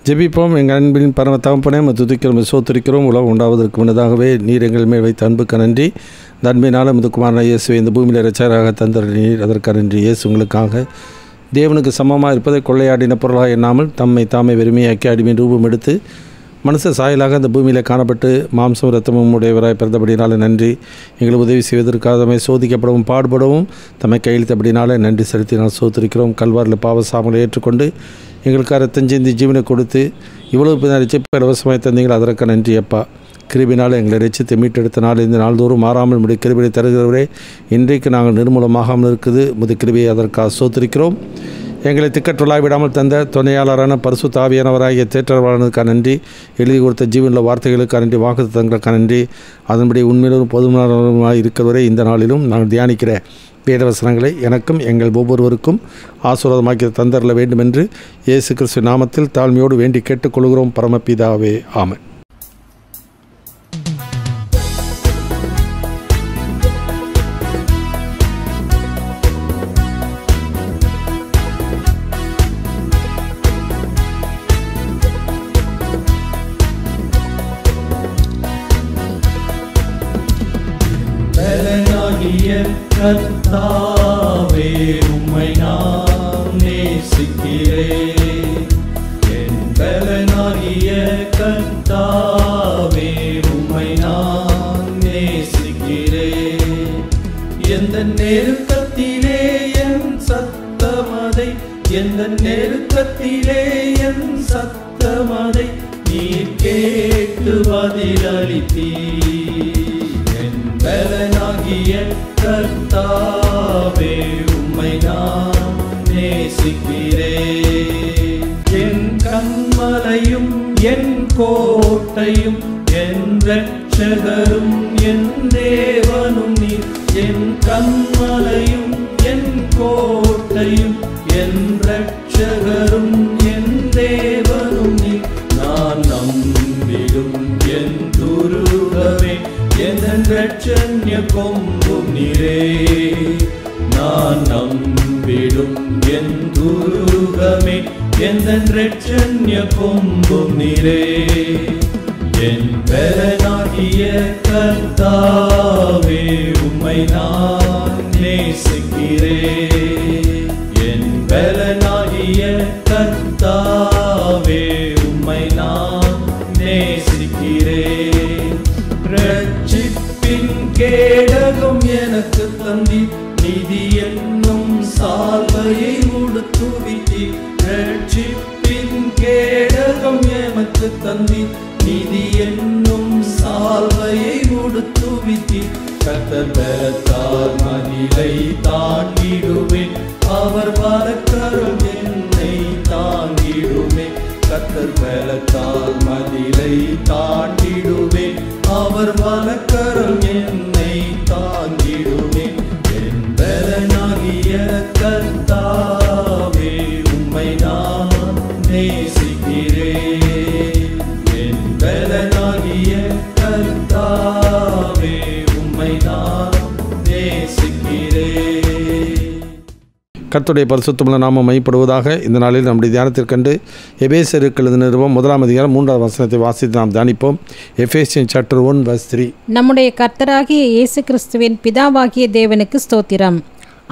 ஜெபிப்போம். எங்கள் அன்பின் பரம தகப்பனே, துதிக்கிறோம், சோத்திரிக்கிறோம். உலகம் உண்டாவதற்கு முன்னதாகவே நீர் எங்கள் மேல் வைத்த அன்புக்கு நன்றி. இந்த அன்பினாலும் முதுகுமாரன இயேசுவை இந்த பூமியில் இரட்சகராக தந்தர் நீர், அதற்கு நன்றி. இயேசு உங்களுக்காக தேவனுக்கு சமமாக இருப்பதை கொள்ளையாடின பொருளாக எண்ணாமல் தம்மை தாமே வெறுமையாக்கி அடிமையின் ரூபம் எடுத்து மனுஷ சாயலாக அந்த பூமியில் காணப்பட்டு மாம்சம் இரத்தமும் உடையவராய் பிறந்தபடினால நன்றி. எங்களை உதவி செய்வதற்காக தம்மை சோதிக்கப்படவும் பாடுபடவும் தம்மை கையளித்தபடினால நன்றி செலுத்தி நான் சோத்திருக்கிறோம். கல்வாரில் பாவ சாமலை ஏற்றுக்கொண்டு எங்களுக்காக ரத்தஞ்செந்தி ஜீவனை கொடுத்து இவ்வளவு ரட்சிப்பை இலவசமாக தந்தீங்கள், அதற்கு நன்றி அப்பா. கிருபினால் எங்களை ரட்சித்து மீட்டெடுத்த நாள் இந்த நாள்தோறும் மாறாமல் முடி கிருபியை தருகிறவரே, இன்றைக்கு நாங்கள் நிர்மூலமாகாமல் இருக்குது முது கிருபியை அதற்காக சோத்திருக்கிறோம். எங்களை திக்கற்றொழாய் விடாமல் தந்த துணையாளரான பரிசுத்த ஆவியானவராகிய தேற்றவாளனுக்காக நன்றி. எழுதி கொடுத்த ஜீவனில் வார்த்தைகளுக்காக நன்றி, வாக்குத்தத்தங்களுக்காக நன்றி. அதன்படி உண்மையிலும் பொதுமனமாக இருக்கிறவரை இந்த நாளிலும் நாங்கள் தியானிக்கிற வேதவசனங்களை எனக்கும் எங்கள் ஒவ்வொருவருக்கும் ஆசீர்வாதமாக்கி தந்தரல வேண்டும் என்று இயேசு கிறிஸ்து நாமத்தில் தாழ்மையோடு வேண்டி கேட்டுக்கொள்கிறோம் பரமபிதாவே, ஆமென். கர்த்தாவே, உம்மை நான் நேசிக்கிறேன். என் பலனாகிய கர்த்தாவே, உம்மை நான் நேசிக்கிறேன். எந்த நெருக்கத்திலே என் சத்தமதை, எந்த நெருக்கத்திலே என் சத்தமதை நீர் கேட்டு பதிலளித்தீர். பலனாகிய கர்த்தாவே, உம்மை நான் நேசிக்கிறேன். என் கண்மலையும் என் கோட்டையும் என் இரட்சகரும் என் தேவனும் நீர். என் கண்மலையும் என் கோட்டையும் என் இரட்சகரும் என் தேவனும் நீர். நான் நம்பிடும் என் துருகமே, என் இரட்சண்ய கொம்பும் நீரே. நான் நம்பிடும் என் துருகமே, என் இரட்சண்ய கொம்பும் நீரே. என் பலனாகிய கர்த்தாவே, உம்மை நான் நேசிக்கிறேன். என் பலனாகிய கர்த்தாவே, உம்மை நான் நேசிக்கிறேன். ரட்சிப்பின் கேடகம் எனக்கு தந்தி, நிதி என்னும் சால்வையை உடுத்துவித்தி. ரட்சிப்பின் கேடகம் எமக்கு தந்தி, நிதி என்னும் சால்வையை உடுத்துவித்தி. கர்த்தர் பலத்தால் மதிலை தாண்டிடுவேன், அவர் வலக்கரம் என்னை தாங்கிடுமே. கர்த்தர் பலத்தால் மதிலை தாண்டிடுவேன், அவர் வலக்கரம் என்னை தாங்கிடுமே. என் பலனாகிய கர்த்தாவே, உம்மை நான் நேசிக்கிறேன். என் பலனாகிய கர்த்தாவே, உம்மை நான் நேசிக்கிறேன். கர்த்தருடைய பரிசுத்தமுள்ள நாமம் மையப்படுவதாக. இந்த நாளில் நம்முடைய தியானத்திற்கண்டு எபேசியருக்கு எழுதின நிருபம் 1 அதிகாரம் 3 வசனத்தை வாசித்து நாம் தியானிப்போம். Ephesian chapter 1:3. நம்முடைய கர்த்தராகிய இயேசு கிறிஸ்துவின் பிதாவாகிய தேவனுக்கு ஸ்தோத்திரம்.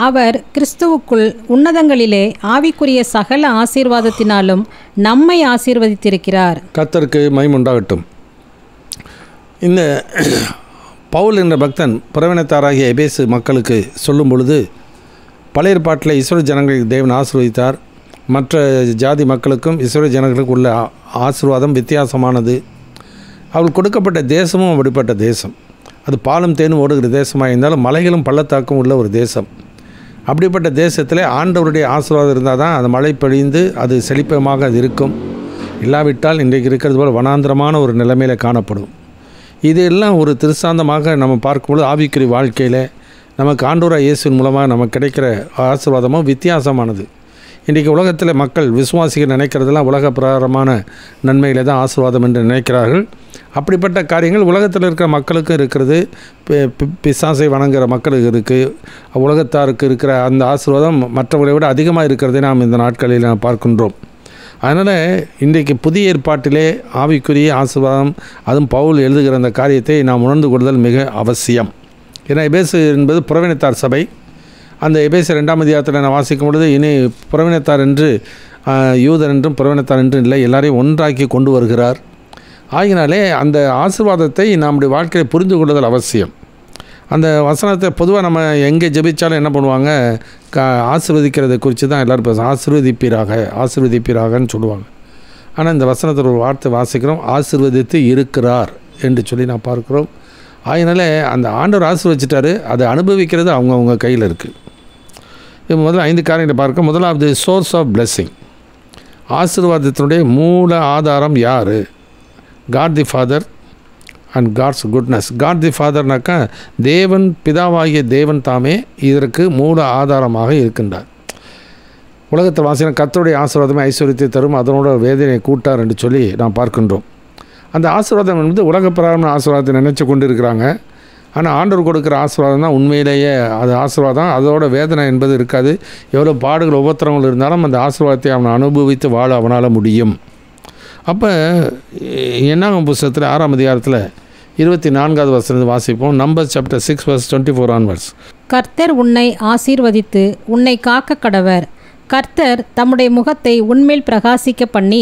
அவர் கிறிஸ்துவுக்குள் உன்னதங்களிலே ஆவிக்குரிய சகல ஆசீர்வாதத்தினாலும் நம்மை ஆசீர்வதித்திருக்கிறார். கர்த்தருக்கு மகிமை உண்டாகட்டும். இந்த பவுல் என்ற பக்தன் புறவினத்தாராகிய எபேசு மக்களுக்கு சொல்லும் பொழுது, பழைய ஏற்பாட்டில் இஸ்ரவேல் ஜனங்களுக்கு தேவன் ஆசீர்வதித்தார். மற்ற ஜாதி மக்களுக்கும் இஸ்ரவேல் ஜனங்களுக்கு உள்ள ஆசீர்வாதம் வித்தியாசமானது. அவள் கொடுக்கப்பட்ட தேசமும் அப்படிப்பட்ட தேசம். அது பாலும் தேனும் ஓடுகிற தேசமாக இருந்தாலும் மலைகளும் பள்ளத்தாக்கும் உள்ள ஒரு தேசம். அப்படிப்பட்ட தேசத்தில் ஆண்டவருடைய ஆசீர்வாதம் இருந்தால் தான் அந்த மழை பொழிந்து அது செழிப்பமாக அது இருக்கும். இல்லாவிட்டால் இன்றைக்கு இருக்கிறது போல் வனாந்திரமான ஒரு நிலைமையில் காணப்படும். இதெல்லாம் ஒரு திருசாந்தமாக நம்ம பார்க்கும்போது ஆவிக்குரிய வாழ்க்கையில் நமக்கு ஆண்டவராகிய இயேசுவின் மூலமாக நமக்கு கிடைக்கிற ஆசீர்வாதமும் வித்தியாசமானது. இன்றைக்கி உலகத்தில் மக்கள் விசுவாசிகள் நினைக்கிறதெல்லாம் உலக பிரகாரமான நன்மைகளை தான் ஆசீர்வாதம் என்று நினைக்கிறார்கள். அப்படிப்பட்ட காரியங்கள் உலகத்தில் இருக்கிற மக்களுக்கும் இருக்கிறது. பிசாசை வணங்குகிற மக்களுக்கு இருக்குது. உலகத்தாருக்கு இருக்கிற அந்த ஆசீர்வாதம் மற்றவர்களை விட அதிகமாக இருக்கிறதை நாம் இந்த நாட்களில் நாம் பார்க்கின்றோம். அதனால் இன்றைக்கு புதிய ஏற்பாட்டிலே ஆவிக்குரிய ஆசீர்வாதம், அதுவும் பவுல் எழுதுகிற அந்த காரியத்தை நாம் உணர்ந்து கொள்ளுதல் மிக அவசியம். ஏன்னா எபேசு என்பது புறவினத்தார் சபை. அந்த எபேசு 2ஆம் அதிகாரத்தில் நான் வாசிக்கும் பொழுது, இனி புறவினத்தார் என்று யூதர் என்றும் புறவினத்தார் என்றும் இல்லை, எல்லாரையும் ஒன்றாக்கி கொண்டு வருகிறார். ஆகினாலே அந்த ஆசீர்வாதத்தை நம்முடைய வாழ்க்கையை புரிந்து கொள்ளுதல் அவசியம். அந்த வசனத்தை பொதுவாக நம்ம எங்கே ஜெபிச்சாலும் என்ன பண்ணுவாங்க, ஆசீர்வதிக்கிறதை குறித்து தான் எல்லோரும் பேசுவாங்க. ஆசீர்வதிப்பீராகன்னு சொல்லுவாங்க. ஆனால் இந்த வசனத்தில் ஒரு வார்த்தை வாசிக்கிறோம், ஆசீர்வதித்து இருக்கிறார் என்று சொல்லி நான் பார்க்குறோம். ஆகினாலே அந்த ஆண்டவர் ஆசீர்வதிச்சிட்டாரு, அதை அனுபவிக்கிறது அவங்கவுங்க கையில் இருக்குது. இப்போ முதல்ல 5 காரியங்களை பார்க்க. முதலாவது சோர்ஸ் ஆஃப் பிளெஸ்ஸிங். ஆசீர்வாதத்தினுடைய மூல ஆதாரம் யார்? God the Father and God's goodness. God the ஃபாதர்னாக்கா தேவன், பிதாவாகிய தேவன் தாமே இதற்கு மூல ஆதாரமாக இருக்கின்றார். உலகத்தை வாசின கர்த்தருடைய ஆசீர்வாதமே ஐஸ்வர்யத்தை தரும், அதனோட வேதனையை கூட்டார் என்று சொல்லி நாம் பார்க்கின்றோம். அந்த ஆசீர்வாதம் வந்து உலக பிரகாரமான ஆசீர்வாதத்தை நினச்சி கொண்டு இருக்கிறாங்க. ஆனால் ஆண்டவர் கொடுக்குற ஆசீர்வாதம் தான் உண்மையிலேயே அது ஆசீர்வாதம். அதோட வேதனை என்பது இருக்காது. எவ்வளோ பாடுகள் உபத்திரங்கள் இருந்தாலும் அந்த ஆசீர்வாதத்தை அவனை அனுபவித்து வாழ அவனால் முடியும். அப்போ என்னாகும் புஸ்தகத்தில் 6ஆம் அதிகாரத்தில் 24வது வசனத்தை வாசிப்போம். Numbers chapter 6 verse 24 onwards. கர்த்தர் உன்னை ஆசீர்வதித்து உன்னை காக்க கடவர். கர்த்தர் தம்முடைய முகத்தை உன்மேல் பிரகாசிக்க பண்ணி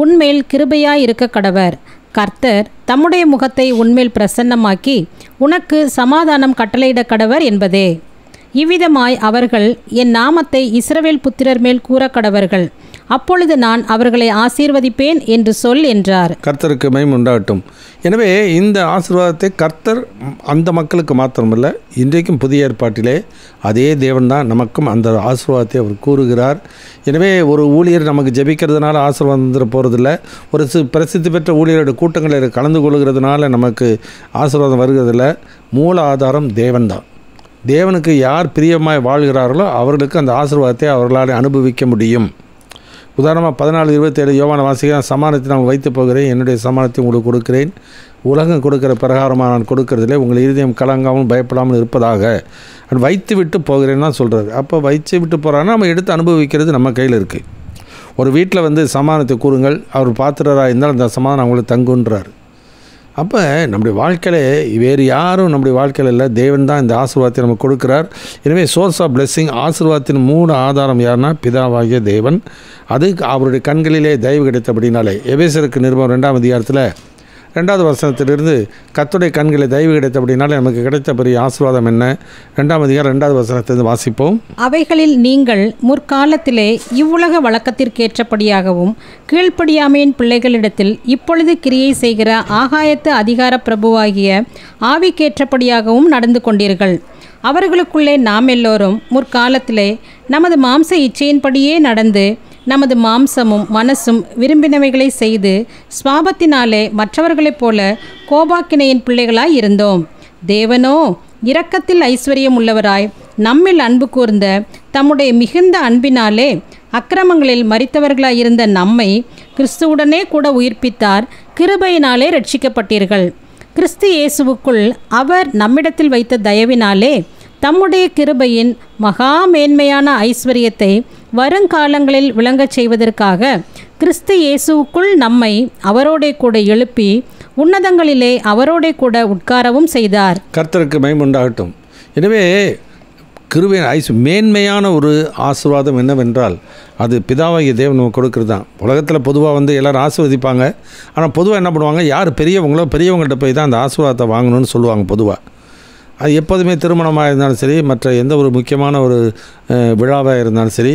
உன்மேல் கிருபையாய் இருக்க கடவர். கர்த்தர் தம்முடைய முகத்தை உன்மேல் பிரசன்னமாக்கி உனக்கு சமாதானம் கட்டளையிட கடவர் என்பதே. இவ்விதமாய் அவர்கள் என் நாமத்தை இஸ்ரவேல் புத்திரர் மேல் கூற கடவர்கள். அப்பொழுது நான் அவர்களை ஆசீர்வதிப்பேன் என்று சொல் என்றார். கர்த்தருக்கு மகிமை உண்டாகட்டும். எனவே இந்த ஆசீர்வாதத்தை கர்த்தர் அந்த மக்களுக்கு மாத்திரமல்ல, இன்றைக்கும் புதிய ஏற்பாட்டிலே அதே தேவன் தான் நமக்கும் அந்த ஆசீர்வாதத்தை அவர் கூறுகிறார். எனவே ஒரு ஊழியர் நமக்கு ஜெபிக்கிறதுனால ஆசீர்வாதம் வந்துட போகிறதில்ல. ஒரு பிரசித்தி பெற்ற ஊழியரோட கூட்டங்களில் கலந்து கொள்கிறதுனால நமக்கு ஆசீர்வாதம் வருகிறதில்ல. மூல ஆதாரம் தேவன் தான். தேவனுக்கு யார் பிரியமாய் வாழ்கிறார்களோ அவர்களுக்கு அந்த ஆசீர்வாதத்தை அவர்களால் அனுபவிக்க முடியும். உதாரணமாக 14:27 யோவான வாசிக்கிறேன். சமானத்தை நான் வைத்து போகிறேன், என்னுடைய சமானத்தை உங்களுக்கு கொடுக்கிறேன். உலகம் கொடுக்குற பிரகாரமாக நான் கொடுக்கறதில்லை, உங்கள் இருதயம் கலங்காமல் பயப்படாமல் இருப்பதாக வைத்து விட்டு போகிறேன்னு தான் சொல்கிறார். அப்போ வைத்து விட்டு போகிறான்னா நம்ம எடுத்து அனுபவிக்கிறது நம்ம கையில் இருக்குது. ஒரு வீட்டில் வந்து சமானத்தை கூறுங்கள், அவர் பாத்திரராக இருந்தால் அந்த சமாதானம் அவங்களுக்கு தங்குன்றார். அப்போ நம்முடைய வாழ்க்கையில் வேறு யாரும் நம்முடைய வாழ்க்கையில் இல்லை, தேவன் தான் இந்த ஆசீர்வாதத்தை நமக்கு கொடுக்கிறார். எனவே சோர்ஸ் ஆஃப் பிளெஸ்ஸிங், ஆசீர்வாதத்தின் மூல ஆதாரம் யாருன்னா பிதாவாகிய தேவன். அது அவருடைய கண்களிலே தயவு கிடைத்தபடினாலே. எபேசருக்கு நிருபம் 2ஆம் அதிகாரத்தில் 2வது வசனத்திலிருந்து கர்த்தருடைய கண்களை தயவு கிடைத்தபடினாலே நமக்கு கிடைத்த பெரிய ஆசீர்வாதம் என்ன? 2ஆம் அதிகாரம் 2வது வசனத்திலிருந்து வாசிப்போம். அவைகளில் நீங்கள் முற்காலத்திலே இவ்வுலக வழக்கத்திற்கேற்றபடியாகவும் கீழ்ப்படியாமையின் பிள்ளைகளிடத்தில் இப்பொழுது கிரியை செய்கிற ஆகாயத்து அதிகார பிரபுவாகிய ஆவிக்கேற்றபடியாகவும் நடந்து கொண்டீர்கள். அவர்களுக்குள்ளே நாம் எல்லோரும் முற்காலத்திலே நமது மாம்ச இச்சையின்படியே நடந்து நமது மாம்சமும் மனசும் விரும்பினவைகளை செய்து ஸ்வாபத்தினாலே மற்றவர்களைப் போல கோபாக்கினையின் பிள்ளைகளாய் இருந்தோம். தேவனோ இரக்கத்தில் ஐஸ்வர்யம் உள்ளவராய் நம்மில் அன்பு கூர்ந்த தம்முடைய மிகுந்த அன்பினாலே அக்கிரமங்களில் மரித்தவர்களாயிருந்த நம்மை கிறிஸ்துவுடனே கூட உயிர்ப்பித்தார். கிருபையினாலே ரட்சிக்கப்பட்டீர்கள். கிறிஸ்து இயேசுவுக்குள் அவர் நம்மிடத்தில் வைத்த தயவினாலே தம்முடைய கிருபையின் மகா மேன்மையான ஐஸ்வர்யத்தை வருங்காலங்களில் விளங்கச் செய்வதற்காக கிறிஸ்து இயேசுவுக்குள் நம்மை அவரோடே கூட எழுப்பி உன்னதங்களிலே அவரோடே கூட உட்காரவும் செய்தார். கர்த்தருக்கு மகிமை உண்டாகட்டும். எனவே கிருபையின் மேன்மையான ஒரு ஆசீர்வாதம் என்னவென்றால் அது பிதாவாகிய தேவன் நமக்கு கொடுக்குறது தான். உலகத்தில் பொதுவாக வந்து எல்லோரும் ஆசீர்வதிப்பாங்க. ஆனால் பொதுவாக என்ன பண்ணுவாங்க, யார் பெரியவங்களோ பெரியவங்கள்ட்ட போய் தான் அந்த ஆசீர்வாதத்தை வாங்கணும்னு சொல்லுவாங்க. பொதுவாக அது எப்போதுமே திருமணமாக இருந்தாலும் சரி, மற்ற எந்த ஒரு முக்கியமான ஒரு விழாவாக இருந்தாலும் சரி,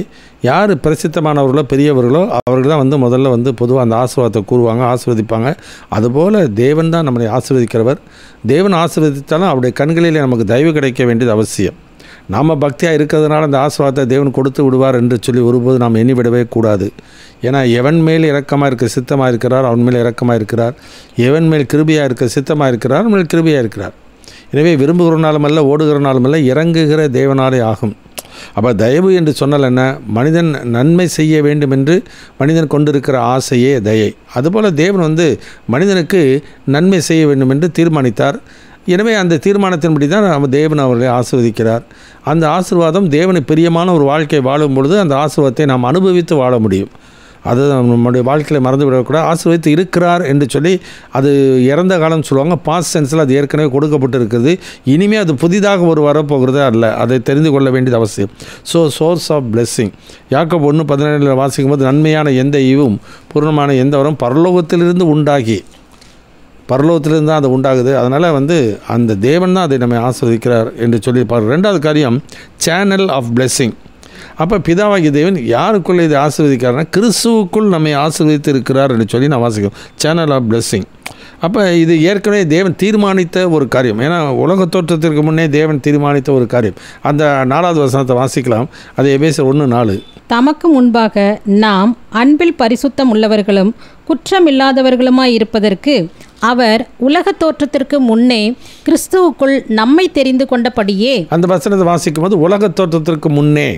யார் பிரசித்தமானவர்களோ பெரியவர்களோ அவர்கள் தான் வந்து முதல்ல வந்து பொதுவாக அந்த ஆசீர்வாதத்தை கூறுவாங்க, ஆசீர்வதிப்பாங்க. அதுபோல் தேவன் தான் நம்மளை ஆசீர்வதிக்கிறவர். தேவன் ஆசீர்வதித்தாலும் அவருடைய கண்களிலே நமக்கு தயவு கிடைக்க வேண்டியது அவசியம். நாம் பக்தியாக இருக்கிறதுனால அந்த ஆசீர்வாதத்தை தேவன் கொடுத்து விடுவார் என்று சொல்லி ஒருபோது நாம் எண்ணிவிடவே கூடாது. ஏன்னா எவன் மேல் இரக்கமாக இருக்க சித்தமாக இருக்கிறார் அவன் மேல் இரக்கமாக இருக்கிறார். எவன் மேல் கிருபையாக இருக்க சித்தமாக இருக்கிறார் அவன் மேல் கிருபையாக இருக்கிறார். எனவே விரும்புகிறனாலும் அல்ல, ஓடுகிறனாலும் அல்ல, இறங்குகிற தேவனாலே ஆகும். அப்போ தயவு என்று சொன்னால் என்ன? மனிதன் நன்மை செய்ய வேண்டும் என்று மனிதன் கொண்டிருக்கிற ஆசையே தயை. அதுபோல் தேவன் வந்து மனிதனுக்கு நன்மை செய்ய வேண்டும் என்று தீர்மானித்தார். எனவே அந்த தீர்மானத்தின்படி தான் நம்ம தேவன் அவர்களை ஆசீர்வதிக்கிறார். அந்த ஆசீர்வாதம் தேவனுக்கு பிரியமான ஒரு வாழ்க்கை வாழும் பொழுது அந்த ஆசீர்வாதத்தை நாம் அனுபவித்து வாழ முடியும். அது நம்முடைய வாழ்க்கையில் மறந்து விடக்கூடாது. ஆசீர்வதித்து இருக்கிறார் என்று சொல்லி அது இறந்த காலம் சொல்லுவாங்க. பாஸ்ட் சென்ஸில் அது ஏற்கனவே கொடுக்கப்பட்டு இருக்குது. இனிமேல் அது புதிதாக ஒரு வரப்போகிறதே அல்ல. அதை தெரிந்து கொள்ள வேண்டியது அவசியம். ஸோ சோர்ஸ் ஆஃப் பிளெஸ்ஸிங் யாக்கோபு 1:17 வாசிக்கும் போது, நன்மையான எந்த ஈவும் பூர்ணமான எந்த வரும் பரலோகத்திலிருந்து உண்டாகி, பரலோகத்திலிருந்து தான் அது உண்டாகுது. அதனால் அந்த தேவன் தான் அதை நம்மை ஆசீர்வதிக்கிறார் என்று சொல்லி பாருங்கள். ரெண்டாவது காரியம் சேனல் ஆஃப் பிளெஸ்ஸிங். அப்போ பிதாவாகிய தேவன் யாருக்குள்ளே இதை ஆசீர்வதிக்கிறார்னா கிறிஸ்துவுக்குள் நம்மை ஆசீர்வதித்து இருக்கிறார் என்று சொல்லி நான் வாசிக்கிறோம். Channel of blessing. அப்போ இது ஏற்கனவே தேவன் தீர்மானித்த ஒரு காரியம். ஏன்னா உலக தோற்றத்திற்கு முன்னே தேவன் தீர்மானித்த ஒரு காரியம். அந்த 4வது வசனத்தை வாசிக்கலாம். அது எபேசியர் 1:4. தமக்கு முன்பாக நாம் அன்பில் பரிசுத்தம் உள்ளவர்களும் குற்றமில்லாதவர்களுமாய் இருப்பதற்கு அவர் உலக தோற்றத்திற்கு முன்னே கிறிஸ்துவுக்குள் நம்மை தெரிந்து கொண்டபடியே. அந்த வசனத்தை வாசிக்கும் போது உலக தோற்றத்திற்கு முன்னே,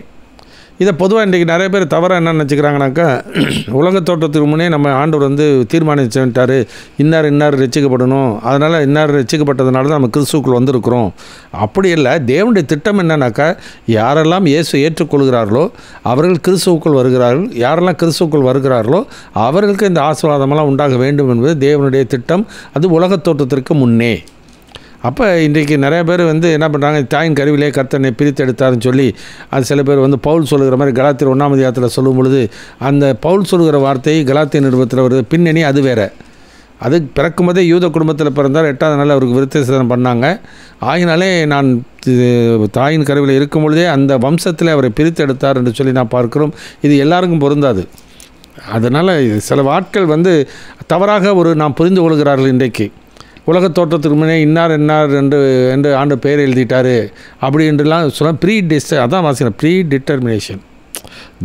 இதை பொதுவாக இன்றைக்கி நிறைய பேர் தவறாக என்ன நினச்சிக்கிறாங்கனாக்கா, உலக தோற்றத்துக்கு முன்னே நம்ம ஆண்டவர் தீர்மானிச்சுட்டார் இன்னார் ரட்சிக்கப்படணும், அதனால் இன்னார் ரட்சிக்கப்பட்டதுனால தான் நம்ம கிறிஸ்துவுக்குள் வந்திருக்கிறோம். அப்படி இல்லை. தேவனுடைய திட்டம் என்னன்னாக்கா, யாரெல்லாம் இயேசு ஏற்றுக்கொள்கிறார்களோ அவர்கள் கிறிஸ்துவுக்குள் வருகிறார்கள். யாரெல்லாம் கிறிஸ்துவுக்குள் வருகிறார்களோ அவர்களுக்கு இந்த ஆசீர்வாதமெல்லாம் உண்டாக வேண்டும் என்பது தேவனுடைய திட்டம். அது உலக தோற்றத்திற்கு முன்னே. அப்போ இன்றைக்கு நிறைய பேர் என்ன பண்ணுறாங்க, தாயின் கருவிலே கர்த்தனை பிரித்து எடுத்தாருன்னு சொல்லி அது சில பேர் பவுல் சொல்லுகிற மாதிரி கலாத்தியர் 1ஆம் அதிகாரத்தில் சொல்லும் பொழுது அந்த பவுல் சொல்லுகிற வார்த்தை கலாத்திய நிருபத்தில் வருது. பின்னணி அது வேறு. அது பிறக்கும்போதே யூத குடும்பத்தில் பிறந்தார். 8வது நாள் அவருக்கு விருத்தசேதனம் பண்ணாங்க. ஆகினாலே நான் தாயின் கருவில் இருக்கும் பொழுதே அந்த வம்சத்தில் அவரை பிரித்து எடுத்தார் என்று சொல்லி நான் பார்க்கிறோம். இது எல்லாருக்கும் பொருந்தாது. அதனால் சில ஆட்கள் தவறாக நாம் புரிந்து கொள்கிறார்கள். இன்றைக்கு உலக தோற்றத்துக்கு முன்னே இன்னார் என்று ஆண்டு பெயர் எழுதிட்டார் அப்படின்றலாம் சொல்ல. அதான் வாசிக்கிறேன், ப்ரீ டிட்டர்மினேஷன்.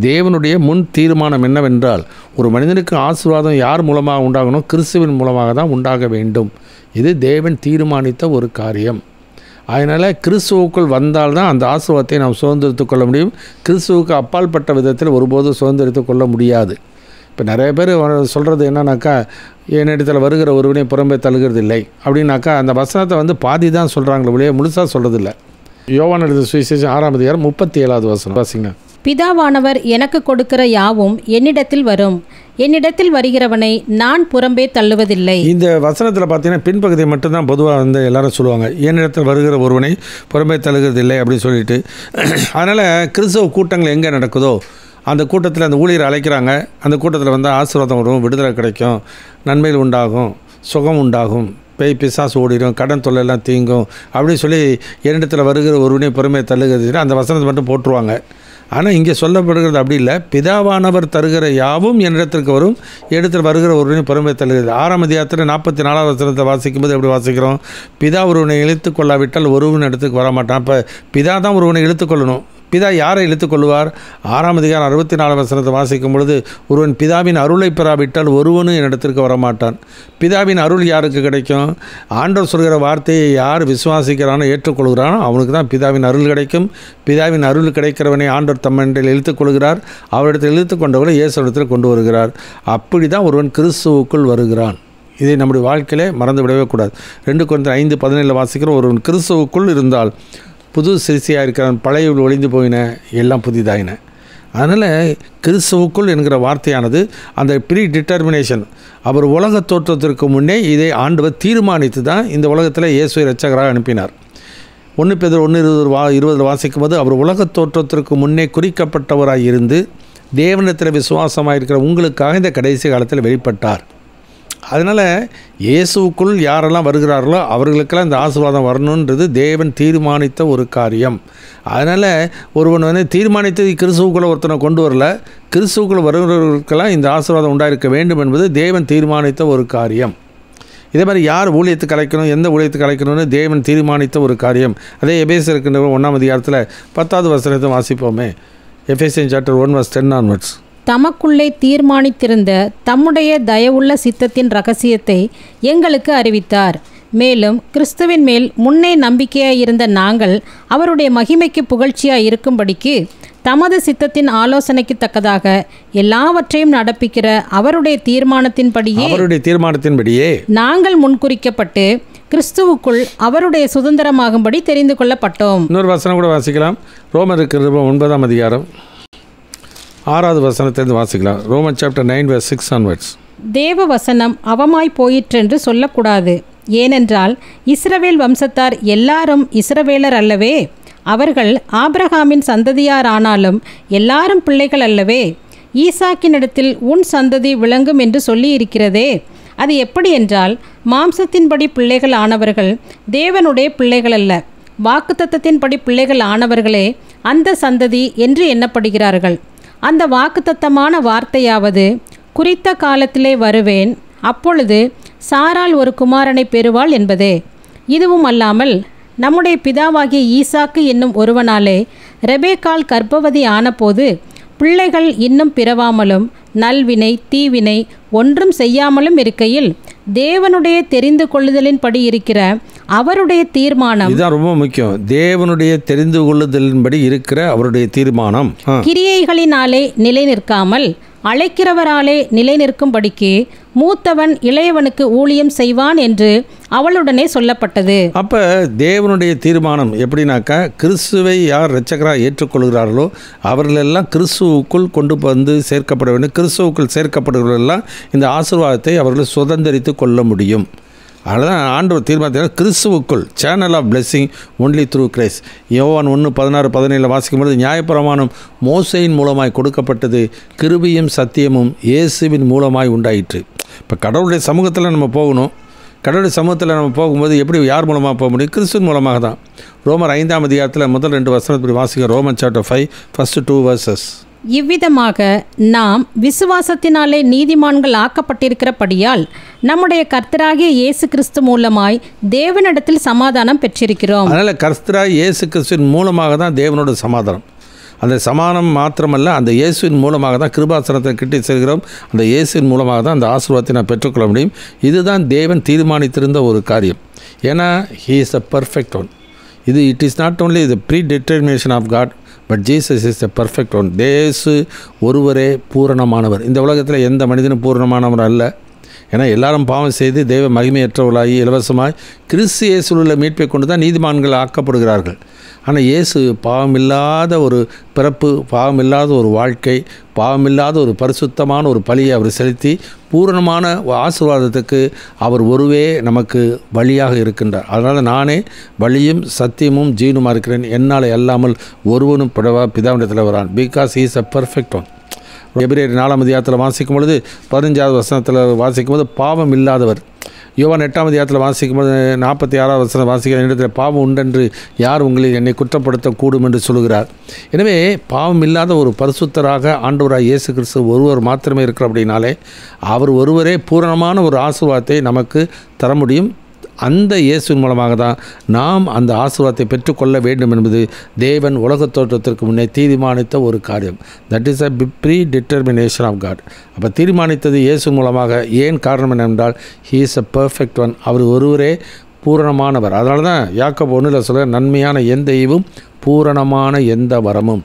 தேவனுடைய முன் தீர்மானம் என்னவென்றால், ஒரு மனிதனுக்கு ஆசீர்வாதம் யார் மூலமாக உண்டாகணும்? கிறிஸ்துவின் மூலமாக தான் உண்டாக வேண்டும். இது தேவன் தீர்மானித்த ஒரு காரியம். அதனால் கிறிஸ்துவுக்குள் வந்தால்தான் அந்த ஆசீர்வாதத்தை நாம் சுதந்திரித்து கொள்ள முடியும். கிறிஸ்துவுக்கு அப்பால்பட்ட விதத்தில் ஒருபோதும் சுதந்திரித்து கொள்ள முடியாது. இப்போ நிறைய பேர் சொல்கிறது என்னன்னாக்கா, என்னிடத்தில் வருகிற ஒருவனை புறம்பே தள்ளுகிறது இல்லை அப்படின்னாக்கா, அந்த வசனத்தை பாதி தான் சொல்கிறாங்களே ஒழிய முழுசாக சொல்கிறதில்லை. யோவான் எழுதின சுவிசேஷம் 6ஆம் அதிகாரம் 37வது வசனம் வாசிங்க. பிதாவானவர் எனக்கு கொடுக்கிற யாவும் என்னிடத்தில் வரும், என்னிடத்தில் வருகிறவனை நான் புறம்பே தள்ளுவதில்லை. இந்த வசனத்தில் பார்த்தீங்கன்னா பின்பகுதியை மட்டும்தான் பொதுவாக எல்லாரும் சொல்லுவாங்க, என்னிடத்தில் வருகிற ஒருவனை புறம்பே தள்ளுகிறதில்லை அப்படின்னு சொல்லிட்டு. அதனால் கிறிஸ்தவ கூட்டங்கள் எங்கே நடக்குதோ அந்த கூட்டத்தில் அந்த ஊழியரை அழைக்கிறாங்க. அந்த கூட்டத்தில் ஆசீர்வாதம் வரும், விடுதலை கிடைக்கும், நன்மைகள் உண்டாகும், சுகம் உண்டாகும், பேய் பிசாசு ஓடிடும், கடன் தொல்லையெல்லாம் தீங்கும் அப்படின்னு சொல்லி என்னிடத்தில் வருகிற ஒருவனை புறமே தள்ளுகிறது அந்த வசனத்தை மட்டும் போட்டுருவாங்க. ஆனால் இங்கே சொல்லப்படுகிறது அப்படி இல்லை. பிதாவானவர் தருகிற யாவும் என்னிடத்திற்கு வரும், என்னிடத்தில் வருகிற ஒருவனை புறமே தள்ளுகிறது. 6ஆம் அதிகாரத்தில் 44வது வசனத்தை வாசிக்கும்போது எப்படி வாசிக்கிறோம்? பிதா ஒருவனை இழுத்து கொள்ளாவிட்டால் ஒருவன் இடத்துக்கு வரமாட்டான். இப்போ பிதா தான் ஒருவனை இழுத்துக்கொள்ளணும். பிதா யாரை இழுத்துக்கொள்வார்? 6ஆம் அதிகாரம் 64 வசனத்தை வாசிக்கும் பொழுது, ஒருவன் பிதாவின் அருளை பெறாவிட்டால் ஒருவனும் என்னிடத்திற்கு வரமாட்டான். பிதாவின் அருள் யாருக்கு கிடைக்கும்? ஆண்டவர் சொல்கிற வார்த்தையை யார் விசுவாசிக்கிறானோ ஏற்றுக்கொள்கிறானோ அவனுக்கு தான் பிதாவின் அருள் கிடைக்கும். பிதாவின் அருள் கிடைக்கிறவனை ஆண்டவர் தம்மண்டில் இழுத்துக்கொள்கிறார். அவரிடத்தில் இழுத்துக்கொண்டவரை இயேசுவிடத்தில் கொண்டு வருகிறார். அப்படி தான் ஒருவன் கிறிஸ்துவுக்குள் வருகிறான். இதை நம்முடைய வாழ்க்கையிலே மறந்து விடவே கூடாது. 2 கொரிந்தியர் 5:17 வாசிக்கிறோம், ஒருவன் கிறிஸ்துவுக்குள் இருந்தால் புது சிறுசியாக இருக்கிறான், பழைய ஒளிந்து போயின, எல்லாம் புதிதாயின. அதனால் கிறிஸ்துவுக்குள் என்கிற வார்த்தையானது அந்த ப்ரீ டிட்டர்மினேஷன். அவர் உலக தோற்றத்திற்கு முன்னே இதை ஆண்டவர் தீர்மானித்து தான் இந்த உலகத்தில் இயேசுவை இரட்சகராக அனுப்பினார். 1 பேதுரு 1:20 வாசிக்கும் போது, அவர் உலக தோற்றத்திற்கு முன்னே குறிக்கப்பட்டவராக இருந்து தேவனிடத்தில் விசுவாசமாக இருக்கிற உங்களுக்காக இந்த கடைசி காலத்தில் வெளிப்பட்டார். அதனால் இயேசுவுக்குள் யாரெல்லாம் வருகிறார்களோ அவர்களுக்கெல்லாம் இந்த ஆசீர்வாதம் வரணுன்றது தேவன் தீர்மானித்த ஒரு காரியம். அதனால் ஒருவன் தீர்மானித்தது கிறிஸ்துவுக்குள்ளே ஒருத்தனை கொண்டு வரல, கிறிஸ்துவுக்குள்ளே வருகிறவர்களுக்கெல்லாம் இந்த ஆசீர்வாதம் உண்டாயிருக்க வேண்டும் என்பது தேவன் தீர்மானித்த ஒரு காரியம். இதே மாதிரி யார் ஊழியத்துக்கு அழைக்கணும், எந்த ஊழியத்துக்கு அழைக்கணும்னு தேவன் தீர்மானித்த ஒரு காரியம். அதே எபேசியர் 1ஆம் அதிகாரத்தில் 10வது வசனத்தை வாசிப்போமே. Ephesian chapter 1:10 onwards. தமக்குள்ளே தீர்மானித்திருந்த தம்முடைய தயவுள்ள சித்தத்தின் இரகசியத்தை எங்களுக்கு அறிவித்தார். மேலும் கிறிஸ்துவின் மேல் முன்னே நம்பிக்கையாய் இருந்த நாங்கள் அவருடைய மகிமைக்கு புகழ்ச்சியாய் இருக்கும்படிக்கு தமது சித்தத்தின் ஆலோசனைக்கு தக்கதாக எல்லாவற்றையும் நடப்பிக்கிற அவருடைய தீர்மானத்தின்படியே நாங்கள் முன்குறிக்கப்பட்டு கிறிஸ்துவுக்குள் அவருடைய சுதந்திரமாகும்படி தெரிந்து கொள்ளப்பட்டோம். இன்னொரு வசனம் கூட வாசிக்கலாம். ரோமருக்கு 9ஆம் அதிகாரம் 6வது வசனத்திலிருந்து வாசிக்கலாம். Roman chapter 9:6 onwards. தேவ வசனம் அவமாய் போயிற்றென்று சொல்லக்கூடாது. ஏனென்றால் இஸ்ரவேல் வம்சத்தார் எல்லாரும் இஸ்ரவேலர் அல்லவே? அவர்கள் ஆபிரகாமின் சந்ததியார் ஆனாலும் எல்லாரும் பிள்ளைகள் அல்லவே? ஈசாக்கினிடத்தில் உன் சந்ததி விளங்கும் என்று சொல்லி இருக்கிறதே. அது எப்படி என்றால், மாம்சத்தின்படி பிள்ளைகள் ஆனவர்கள் தேவனுடைய பிள்ளைகள் அல்ல, வாக்குத்தத்தத்தின்படி பிள்ளைகள் ஆனவர்களே அந்த சந்ததி என்று எண்ணப்படுகிறார்கள். அந்த வாக்குத்தத்தமான வார்த்தையாவது, குறித்த காலத்திலே வருவேன், அப்பொழுது சாராள் ஒரு குமாரனை பெறுவாள் என்பதே. இதுவும் அல்லாமல் நம்முடைய பிதாவாகிய ஈசாக்கு என்னும் ஒருவனாலே ரெபேக்காள் கர்ப்பவதி ஆனபோது பிள்ளைகள் இன்னும் பிறவாமலும் நல்வினை தீவினை ஒன்றும் செய்யாமலும் இருக்கையில் தேவனுடைய தெரிந்து கொள்ளுதலின்படி இருக்கிற அவருடைய தீர்மானம், இதுதான் ரொம்ப முக்கியம், தேவனுடைய தெரிந்து கொள்ளுதலின்படி இருக்கிற அவருடைய தீர்மானம் கிரியைகளினாலே நிலை நிற்காமல் அழைக்கிறவராலே நிலை நிற்கும்படிக்கு மூத்தவன் இளையவனுக்கு ஊழியம் செய்வான் என்று அவளுடனே சொல்லப்பட்டது. அப்போ தேவனுடைய தீர்மானம் எப்படின்னாக்கா, கிறிஸ்துவை யார் இரட்சகராக ஏற்றுக்கொள்கிறார்களோ அவர்களெல்லாம் கிறிஸ்துவுக்குள் கொண்டு வந்து சேர்க்கப்பட வேண்டும். கிறிஸ்துவுக்குள் சேர்க்கப்படுகிறவர்களெல்லாம் இந்த ஆசீர்வாதத்தை அவர்கள் சுதந்திரித்து கொள்ள முடியும். அதுதான் ஆண்டவர் தீர்மானத்தினால் கிறிஸ்துவுக்குள் channel of blessing only through Christ. யோவான் 1:16-17 வாசிக்கும்போது, நியாயப்பிரமாணம் மோசையின் மூலமாய் கொடுக்கப்பட்டது, கிருபையும் சத்தியமும் இயேசுவின் மூலமாய் உண்டாயிற்று. இப்போ கடவுளுடைய சமூகத்தில் நம்ம போகணும். கடவுளுடைய சமூகத்தில் நம்ம போகும்போது எப்படி யார் மூலமாக போக முடியும்? கிறிஸ்துவின் மூலமாக தான். ரோமர் 5ஆம் அதிகாரத்தில் முதல் 2 வசனத்தை வாசிக்க. Roman chapter 5 first 2 verses. இவ்விதமாக நாம் விசுவாசத்தினாலே நீதிமான்கள் ஆக்கப்பட்டிருக்கிறபடியால் நம்முடைய கர்த்தராகிய இயேசு கிறிஸ்து மூலமாய் தேவனிடத்தில் சமாதானம் பெற்றிருக்கிறோம். அதனால் கர்த்தராகிய இயேசு கிறிஸ்துவின் மூலமாக தான் தேவனோட சமாதானம். அந்த சமாதானம் மாத்திரமல்ல, அந்த இயேசுவின் மூலமாக தான் கிருபாசனத்தை கிட்டி செல்கிறோம். அந்த இயேசுவின் மூலமாக தான் அந்த ஆசீர்வாதத்தை நான் பெற்றுக்கொள்ள முடியும். இதுதான் தேவன் தீர்மானித்திருந்த ஒரு காரியம். ஏன்னா he is a perfect one. It is not only the predetermination of God, but Jesus is a perfect one. தேசு ஒருவரே பூரணமானவர். இந்த உலகத்தில் எந்த மனிதனும் பூரணமானவர் அல்ல. ஏன்னா எல்லாரும் பாவம் செய்து தெய்வ மகிமையற்றவர்களாகி இலவசமாய் கிறிஸ்து இயேசுவில் உள்ள மீட்பை கொண்டு தான் நீதிமான்கள் ஆக்கப்படுகிறார்கள். ஆனால் இயேசு பாவமில்லாத ஒரு பிறப்பு, பாவமில்லாத ஒரு வாழ்க்கை, பாவமில்லாத ஒரு பரிசுத்தமான ஒரு பலியை அவர் செலுத்தி பூரணமான ஆசீர்வாதத்துக்கு அவர் ஒருவே நமக்கு வழியாக இருக்கின்றார். அதனால் நானே வழியும் சத்தியமும் ஜீவனுமாக இருக்கிறேன், என்னால் அல்லாமல் ஒருவனும் பிதாவிடத்தில் வரான். Because he is a perfect one. எபிரேயர் 4ஆம் அதிகாரத்தில் வாசிக்கும் பொழுது 15வது வசனத்தில் வாசிக்கும்போது பாவம் இல்லாதவர். யோவான் 8ஆம் அதிகாரத்தில் வாசிக்கும்போது 46வது வசனம் வாசிக்கிற இடத்தில் பாவம் உண்டென்று யார் உங்களில் என்னை குற்றப்படுத்தக்கூடும் என்று சொல்கிறார். எனவே பாவம் இல்லாத ஒரு பரிசுத்தராக ஆண்டவராக இயேசு கிறிஸ்து ஒருவர் மாத்திரமே இருக்கிற அப்படின்னாலே அவர் ஒருவரே பூரணமான ஒரு ஆசீர்வாதத்தை நமக்கு தர முடியும். அந்த இயேசுவின் மூலமாக தான் நாம் அந்த ஆசீர்வாதத்தை பெற்றுக்கொள்ள வேண்டும் என்பது தேவன் உலகத் தோற்றத்திற்கு முன்னே தீர்மானித்த ஒரு காரியம். That is a predetermination of God. அப்போ தீர்மானித்தது இயேசுவின் மூலமாக. ஏன் காரணம் என்னவென்றால் he is a perfect one. அவர் ஒருவரே பூரணமானவர். அதனால தான் யாக்கோபு 1 சொல்ல, நன்மையான எந்த ஈவும் பூரணமான எந்த வரமும்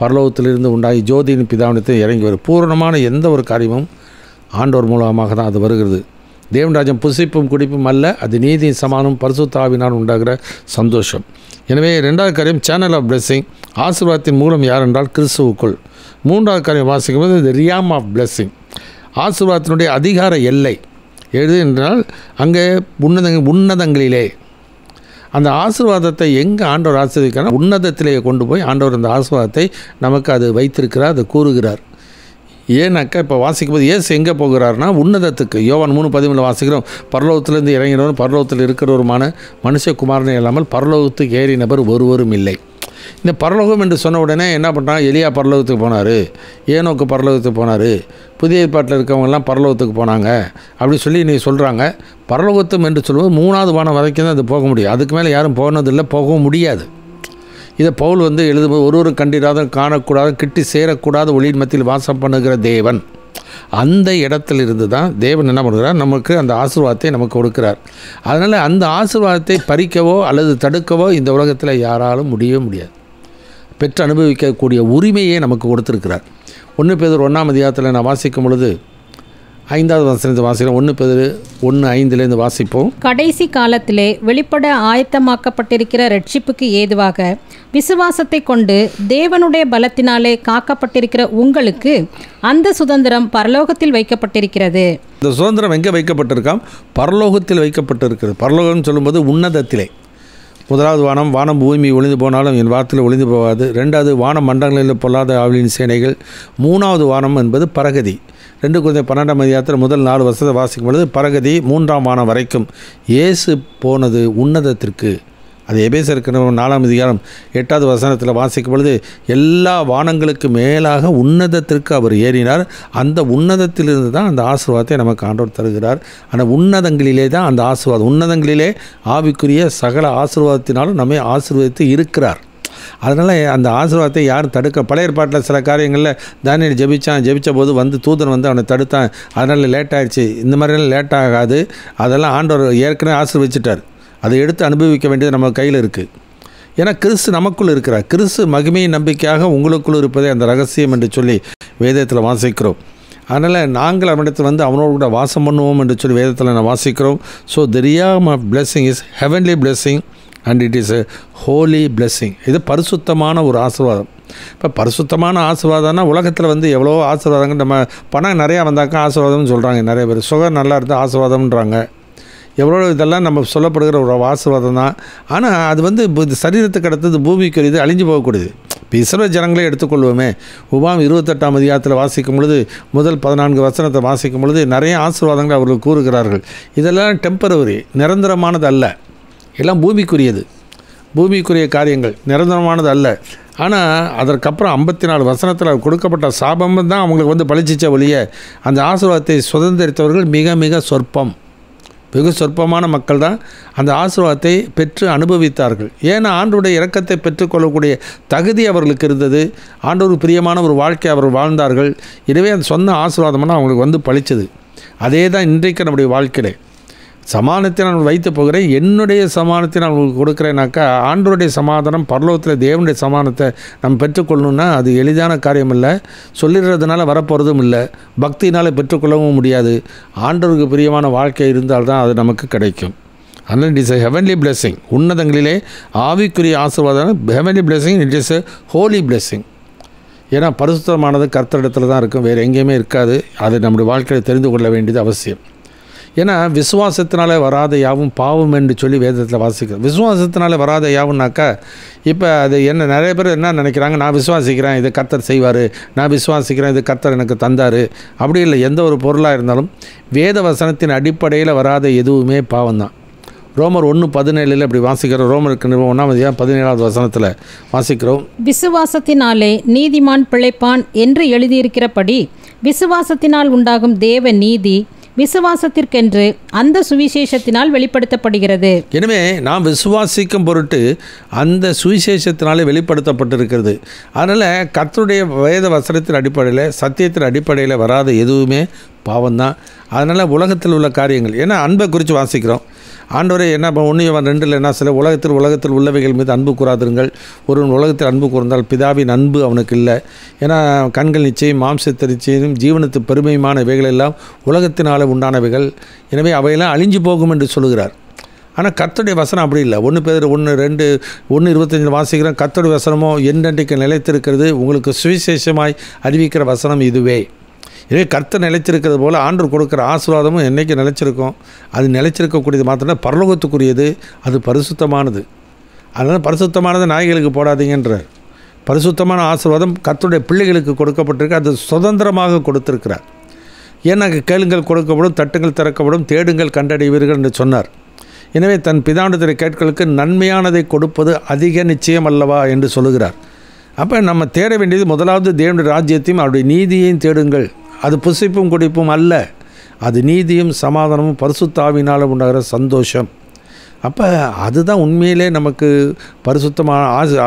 பரலோகத்திலிருந்து உண்டாகி ஜோதியின் பிதாவினத்தில் இறங்கி வரும். பூரணமான எந்த ஒரு காரியமும் ஆண்டவர் மூலமாக தான் அது வருகிறது. தேவன்ராஜ்யம் புசிப்பும் குடிப்பும் அல்ல, அது நீதியின் சமானம் பரிசுத்த ஆவியினால் உண்டாகிற சந்தோஷம். எனவே 2வது காரியம் சேனல் ஆஃப் பிளெஸிங், ஆசீர்வாதத்தின் மூலம் யார் என்றால் கிறிஸ்துவுக்குள். 3வது காரியம் வாசிக்கும்போது இந்த ரியாம் ஆஃப் பிளெஸிங், ஆசீர்வாதத்தினுடைய அதிகார எல்லை எது என்றால் அங்கே உன்னதங்களிலே அந்த ஆசீர்வாதத்தை எங்கே ஆண்டவர் ஆசீர்வதிக்கிறார், உன்னதத்திலே கொண்டு போய் ஆண்டவர் அந்த ஆசீர்வாதத்தை நமக்கு அது வைத்திருக்கிறார், அது கூறுகிறார். ஏன்னாக்கா இப்போ வாசிக்கும்போது இயேசு எங்கே போகிறார்னா உன்னதத்துக்கு. யோவான் 3:13 வாசிக்கிறோம், பரலோகத்திலிருந்து இறங்கினவரும் பரலோகத்தில் இருக்கிறவருமான மனுஷகுமாரனை இல்லாமல் பரலோகத்துக்கு ஏறினவர் ஒருவரும் இல்லை. இந்த பரலோகம் என்று சொன்ன உடனே என்ன பண்ணுறாங்க, எலியா பரலோகத்துக்கு போனார், ஏனோக்கு பரலோகத்துக்கு போனார், புதிய ஏற்பாட்டில் இருக்கவங்கெல்லாம் பரலோகத்துக்கு போனாங்க அப்படி சொல்லி நீ சொல்கிறாங்க. பரலோகத்தும் என்று சொல்லும்போது 3வது வானம் வரைக்கும் தான் அது போக முடியும். அதுக்கு மேலே யாரும் போனதில்லை, போகவும் முடியாது. இதை பவுல் எழுதும்போது ஒருவரும் கண்டிராத காணக்கூடாத கிட்டி சேரக்கூடாத ஒளியின் மத்தியில் வாசம் பண்ணுகிற தேவன், அந்த இடத்திலிருந்து தான் தேவன் என்ன பண்ணுகிறார், நமக்கு அந்த ஆசீர்வாதத்தை நமக்கு கொடுக்கிறார். அதனால் அந்த ஆசீர்வாதத்தை பறிக்கவோ அல்லது தடுக்கவோ இந்த உலகத்தில் யாராலும் முடியவே முடியாது. பெற்று அனுபவிக்கக்கூடிய உரிமையை நமக்கு கொடுத்துருக்கிறார். 1 பேதுரு 1ஆம் அதிகாரத்தில் நான் வாசிக்கும் பொழுது 5வது வசனத்தை வாசிக்கிறோம். 1 பேதுரு 1:5 வாசிப்போம். கடைசி காலத்திலே வெளிப்பட ஆயத்தமாக்கப்பட்டிருக்கிற ரட்சிப்புக்கு ஏதுவாக விசுவாசத்தை கொண்டு தேவனுடைய பலத்தினாலே காக்கப்பட்டிருக்கிற உங்களுக்கு அந்த சுதந்திரம் பரலோகத்தில் வைக்கப்பட்டிருக்கிறது. இந்த சுதந்திரம் எங்கே வைக்கப்பட்டிருக்காம்? பரலோகத்தில் வைக்கப்பட்டிருக்கிறது. பரலோகம் சொல்லும்போது உன்னதத்திலே. 1வது வானம் பூமி ஒளிந்து போனாலும் என் வார்த்தையில் ஒளிந்து போகாது. 2வது வானம் மண்டலங்களில் பொல்லாத ஆவியின் சேனைகள். 3வது வானம் என்பது பரகதி. 2 Corinthians 12 முதல் 4 வருஷத்தை வாசிக்கும் பொழுது பரகதி 3ஆம் வானம் வரைக்கும் இயேசு போனது உன்னதத்திற்கு. அது எபேசியருக்கு 4ஆம் அதிகாரம் 8வது வசனத்தில் வாசிக்கும் பொழுது எல்லா வானங்களுக்கு மேலாக உன்னதத்திற்கு அவர் ஏறினார். அந்த உன்னதத்திலிருந்து தான் அந்த ஆசீர்வாதத்தை நமக்கு ஆண்டவர் தருகிறார். அந்த உன்னதங்களிலே தான் அந்த ஆசீர்வாதம். உன்னதங்களிலே ஆவிக்குரிய சகல ஆசீர்வாதத்தினாலும் நம்மை ஆசீர்வதித்து இருக்கிறார். அதனால் அந்த ஆசீர்வாதத்தை யாரும் தடுக்க. பழைய ஏற்பாட்டில் சில காரியங்களில் தானியேல் ஜெபித்த போது வந்து தூதன் வந்து அவனை தடுத்தான். அதனால் லேட் ஆகிடுச்சு. இந்த மாதிரிலாம் லேட் ஆகாது. அதெல்லாம் ஆண்டவர் ஏற்கனவே ஆசீர்வதிச்சிட்டார். அதை எடுத்து அனுபவிக்க வேண்டியது நம்ம கையில் இருக்குது. ஏன்னா கிறிஸ்து நமக்குள் இருக்கிறார். கிறிஸ்து மகிமையின் நம்பிக்கையாக உங்களுக்குள் இருப்பதே அந்த ரகசியம் என்று சொல்லி வேதத்தில் வாசிக்கிறோம். அதனால் நாங்கள் அவனிடத்தில் வந்து அவனோடு கூட வாசம் பண்ணுவோம் என்று சொல்லி வேதத்தில் நான் வாசிக்கிறோம். So the realm of blessing is heavenly blessing and it is a holy blessing. இது பரிசுத்தமான ஒரு ஆசீர்வாதம். இப்போ பரிசுத்தமான ஆசீர்வாதம்னா உலகத்தில் வந்து எவ்வளோ ஆசீர்வாதங்கள். நம்ம பணம் நிறையா வந்தாக்கா ஆசீர்வாதம்னு சொல்கிறாங்க நிறைய பேர். சுகர் நல்லா இருந்தால் ஆசீர்வாதம்ன்றாங்க. எவ்வளோ இதெல்லாம் நம்ம சொல்லப்படுகிற ஒரு ஆசீர்வாதம் தான். ஆனால் அது வந்து சரீரத்துக்கு அடுத்தது பூமிக்கு இது அழிஞ்சு போகக்கூடியது. இப்போ இஸ்ரவேல் ஜனங்களே எடுத்துக்கொள்வோமே. உபாகம் 28ஆம் அதிகாரத்தில் வாசிக்கும் பொழுது முதல் 14 வசனத்தை வாசிக்கும் பொழுது நிறைய ஆசீர்வாதங்கள் அவர்கள் கூறுகிறார்கள். இதெல்லாம் டெம்பரவரி, நிரந்தரமானது அல்ல. எல்லாம் பூமிக்குரியது, பூமிக்குரிய காரியங்கள், நிரந்தரமானது அல்ல. ஆனால் அதற்கப்புறம் 54 வசனத்தில் கொடுக்கப்பட்ட சாபம் தான் அவங்களுக்கு வந்து பழிச்சிச்ச ஒழிய அந்த ஆசீர்வாதத்தை சுதந்திரித்தவர்கள் மிக மிக சொற்பம். வெகு சொற்பமான மக்கள் தான் அந்த ஆசீர்வாதத்தை பெற்று அனுபவித்தார்கள். ஏன்னா ஆண்டவருடைய இரக்கத்தை பெற்றுக்கொள்ளக்கூடிய தகுதி அவர்களுக்கு இருந்தது. ஆண்டவருக்கு பிரியமான ஒரு வாழ்க்கை அவர்கள் வாழ்ந்தார்கள். எனவே அந்த சொன்ன ஆசீர்வாதம்னா அவங்களுக்கு வந்து பழிச்சது. அதே தான் இன்றைக்கு நம்முடைய வாழ்க்கையிலே சமாதானத்தை நான் வைத்து போகிறேன், என்னுடைய சமாதானத்தை நான் உங்களுக்கு கொடுக்குறேனாக்கா ஆண்டவருடைய சமாதானம், பரலோகத்தில் தேவனுடைய சமாதானத்தை நம்ம பெற்றுக்கொள்ளணுன்னா அது எளிதான காரியம் இல்லை. சொல்லிடுறதுனால வரப்போகிறதும் இல்லை. பக்தினால் பெற்றுக்கொள்ளவும் முடியாது. ஆண்டவருக்கு பிரியமான வாழ்க்கை இருந்தால்தான் அது நமக்கு கிடைக்கும். அதனால் it is a heavenly blessing. உன்னதங்களிலே ஆவிக்குரிய ஆசீர்வாதம் heavenly blessing. It is a holy blessing. ஏன்னா பரிசுத்தமானது கர்த்தரிடத்தில் தான் இருக்கும், வேறு எங்கேயுமே இருக்காது. அதை நம்முடைய வாழ்க்கையில் தெரிந்து கொள்ள வேண்டியது அவசியம். ஏன்னா விசுவாசத்தினால வராத யாவும் பாவம் என்று சொல்லி வேதத்தில் வாசிக்கிறோம். விசுவாசத்தினால வராத யாவும்னாக்கா இப்போ அது என்ன நிறைய பேர் என்ன நினைக்கிறாங்க, நான் விசுவாசிக்கிறேன் இது கர்த்தர் செய்வார், நான் விசுவாசிக்கிறேன் இது கர்த்தர் எனக்கு தந்தார். அப்படி இல்லை. எந்த ஒரு பொருளாக இருந்தாலும் வேத வசனத்தின் அடிப்படையில் வராத எதுவுமே பாவம்தான். ரோமர் 1:17 அப்படி வாசிக்கிறோம். ரோமருக்கு 1:17 வசனத்தில் வாசிக்கிறோம். விசுவாசத்தினாலே நீதிமான் பிழைப்பான் என்று எழுதியிருக்கிறபடி விசுவாசத்தினால் உண்டாகும் தேவ நீதி விசுவாசத்திற்கென்று அந்த சுவிசேஷத்தினால் வெளிப்படுத்தப்படுகிறது. எனவே நாம் விசுவாசிக்கும் பொருட்டு அந்த சுவிசேஷத்தினாலே வெளிப்படுத்தப்பட்டிருக்கிறது. அதனால் கர்த்தருடைய வேத வசனத்தின் அடிப்படையில், சத்தியத்தின் அடிப்படையில் வராத எதுவுமே பாவம்தான். அதனால் உலகத்தில் உள்ள காரியங்கள், ஏன்னா அன்பை குறித்து வாசிக்கிறோம். ஆண்டவரே என்ன 1 யோவான் 2 என்ன சில உலகத்தில் உள்ளவைகள் மீது அன்பு கூறாதிருங்கள். ஒருவன் உலகத்தில் அன்பு கூர்ந்தால் பிதாவின் அன்பு அவனுக்கு இல்லை. ஏன்னா கண்கள் நிச்சயம், மாம்சத்து நிச்சயம், ஜீவனத்து பெருமையுமான இவைகள் எல்லாம் உலகத்தினால் உண்டானவைகள். எனவே அவையெல்லாம் அழிஞ்சு போகும் என்று சொல்லுகிறார். ஆனால் கர்த்தருடைய வசனம் அப்படி இல்லை. 1 பேதுரு 1:25 வாசிக்கிறோம். கர்த்தருடைய வசனமோ என்றென்றைக்கு நிலைத்திருக்கிறது, உங்களுக்கு சுவிசேஷமாய் அறிவிக்கிற வசனம் இதுவே. இதே கர்த்தர் நிலைச்சிருக்கிறது போல் ஆண்டவர் கொடுக்குற ஆசீர்வாதமும் என்றைக்கு நிலைச்சிருக்கும். அது நிலைச்சிருக்கக்கூடியது மாத்திரம் பரலோகத்துக்குரியது, அது பரிசுத்தமானது. அதனால் பரிசுத்தமானது நாய்களுக்கு போடாதீங்கன்றார். பரிசுத்தமான ஆசீர்வாதம் கர்த்தருடைய பிள்ளைகளுக்கு கொடுக்கப்பட்டிருக்கு. அது சுதந்திரமாக கொடுத்திருக்கிறார். ஏன்னா கேளுங்கள் கொடுக்கப்படும், தட்டுங்கள் திறக்கப்படும், தேடுங்கள் கண்டடைவீர்கள் என்று சொன்னார். எனவே தன் பிதாண்டத்தை கேட்களுக்கு நன்மையானதை கொடுப்பது அதிக நிச்சயம் அல்லவா என்று சொல்லுகிறார். அப்போ நம்ம தேட வேண்டியது முதலாவது தேவனுடைய ராஜ்யத்தையும் அவருடைய நீதியையும் தேடுங்கள். அது புசிப்பும் குடிப்பும் அல்ல, அது நீதியும் சமாதானமும் பரிசுத்த ஆவியினால் உண்டாகிற சந்தோஷம். அப்போ அதுதான் உண்மையிலே நமக்கு பரிசுத்தமான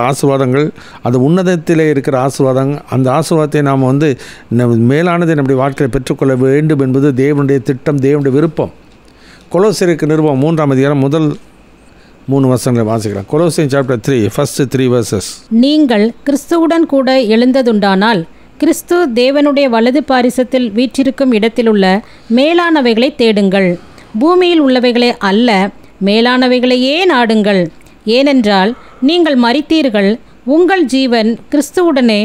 ஆசீர்வாதங்கள். அந்த உன்னதத்திலே இருக்கிற ஆசீர்வாதங்கள். அந்த ஆசீர்வாதத்தை நாம் வந்து மேலானதை நம்முடைய வாழ்க்கையை பெற்றுக்கொள்ள வேண்டும் என்பது தேவனுடைய திட்டம், தேவனுடைய விருப்பம். கொலோசியருக்கு நிருபம் 3ஆம் அதிகாரம் முதல் 3 வசனங்களை வாசிக்கலாம். Colossian chapter 3 first 3 verses. நீங்கள் கிறிஸ்துவுடன் கூட எழுந்ததுண்டானால் கிறிஸ்து தேவனுடைய வலது பாரிசத்தில் வீற்றிருக்கும் இடத்திலுள்ள மேலானவைகளை தேடுங்கள், பூமியில் உள்ளவைகளே அல்ல, மேலானவைகளையே நாடுங்கள். ஏனென்றால் நீங்கள் மரித்தீர்கள், உங்கள் ஜீவன் கிறிஸ்துவுடனே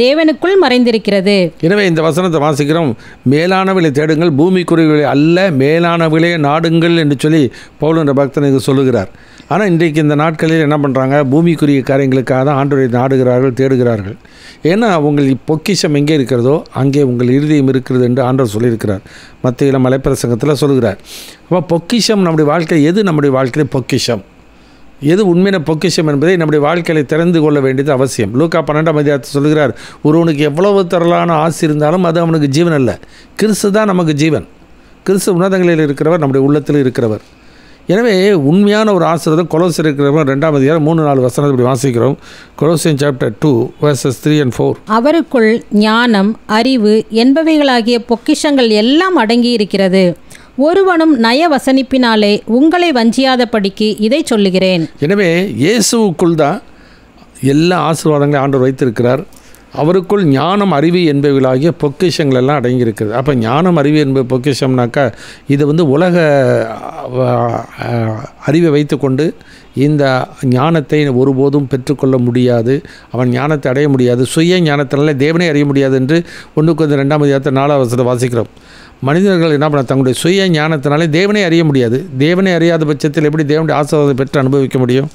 தேவனுக்குள் மறைந்திருக்கிறது. எனவே இந்த வசனத்தை வாசிக்கிறோம். மேலானவளை தேடுங்கள், பூமிக்குரியவளை அல்ல, மேலானவளே நாடுங்கள் என்று சொல்லி பவுல் என்ற பக்தனுக்கு சொல்லுகிறார். ஆனால் இன்றைக்கு இந்த நாட்களில் என்ன பண்ணுறாங்க? பூமிக்குரிய காரியங்களுக்காக தான் ஆண்டவரை நாடுகிறார்கள், தேடுகிறார்கள். ஏன்னா உங்கள் பொக்கிஷம் எங்கே இருக்கிறதோ அங்கே உங்கள் இருதயம் இருக்கிறது என்று ஆண்டவர் சொல்லியிருக்கிறார். மத்திய மலைப்பிரசங்கத்தில் சொல்லுகிறார். அப்போ பொக்கிஷம் நம்முடைய வாழ்க்கை எது? நம்முடைய வாழ்க்கையில் பொக்கிஷம் எது உண்மையான பொக்கிஷம் என்பதை நம்முடைய வாழ்க்கையை தெரிந்து கொள்ள வேண்டியது அவசியம். லூக்கா 12ஆம் அதிகாரத்தில் சொல்கிறார், ஒருவனுக்கு எவ்வளவு திரளான ஆசை இருந்தாலும் அது அவனுக்கு ஜீவன் அல்ல, கிறிஸ்து தான் நமக்கு ஜீவன். கிறிஸ்து உன்னதங்களில் இருக்கிறவர், நம்முடைய உள்ளத்தில் இருக்கிறவர். எனவே உண்மையான ஒரு ஆசீர்வாதம் கொலோசியர் இருக்கிறவர் 2ஆம் அதிகாரம் 3-4 வசனத்தை இப்படி வாசிக்கிறோம். Colossian chapter 2 verses 3 and 4. அவருக்குள் ஞானம், அறிவு என்பவைகளாகிய பொக்கிஷங்கள் எல்லாம் அடங்கி இருக்கிறது. ஒருவனும் நய வசனிப்பினாலே உங்களை வஞ்சியாதபடிக்கு இதை சொல்லுகிறேன். எனவே இயேசுவுக்குள் தான் எல்லா ஆசீர்வாதங்களையும் ஆண்டவர் வைத்திருக்கிறார். அவருக்குள் ஞானம், அறிவு என்பவைகளாகிய பொக்கிஷங்கள் எல்லாம் அடங்கியிருக்கிறது. அப்போ ஞானம், அறிவு என்பது பொக்கிஷம்னாக்கா இது உலக அறிவை வைத்துக்கொண்டு இந்த ஞானத்தை ஒருபோதும் பெற்றுக்கொள்ள முடியாது. அவன் ஞானத்தை அடைய முடியாது. சுய ஞானத்தினால தேவனை அறிய முடியாது என்று 1 Corinthians 2ஆம் அதிகாரத்தில் 4ஆம் வசனத்தை வாசிக்கிறோம். மனிதர்கள் என்ன பண்ண, தங்களுடைய சுய ஞானத்தினாலே தேவனை அறிய முடியாது. தேவனை அறியாத பட்சத்தில் எப்படி தேவனுடைய ஆசீர்வாதத்தை பெற்று அனுபவிக்க முடியும்?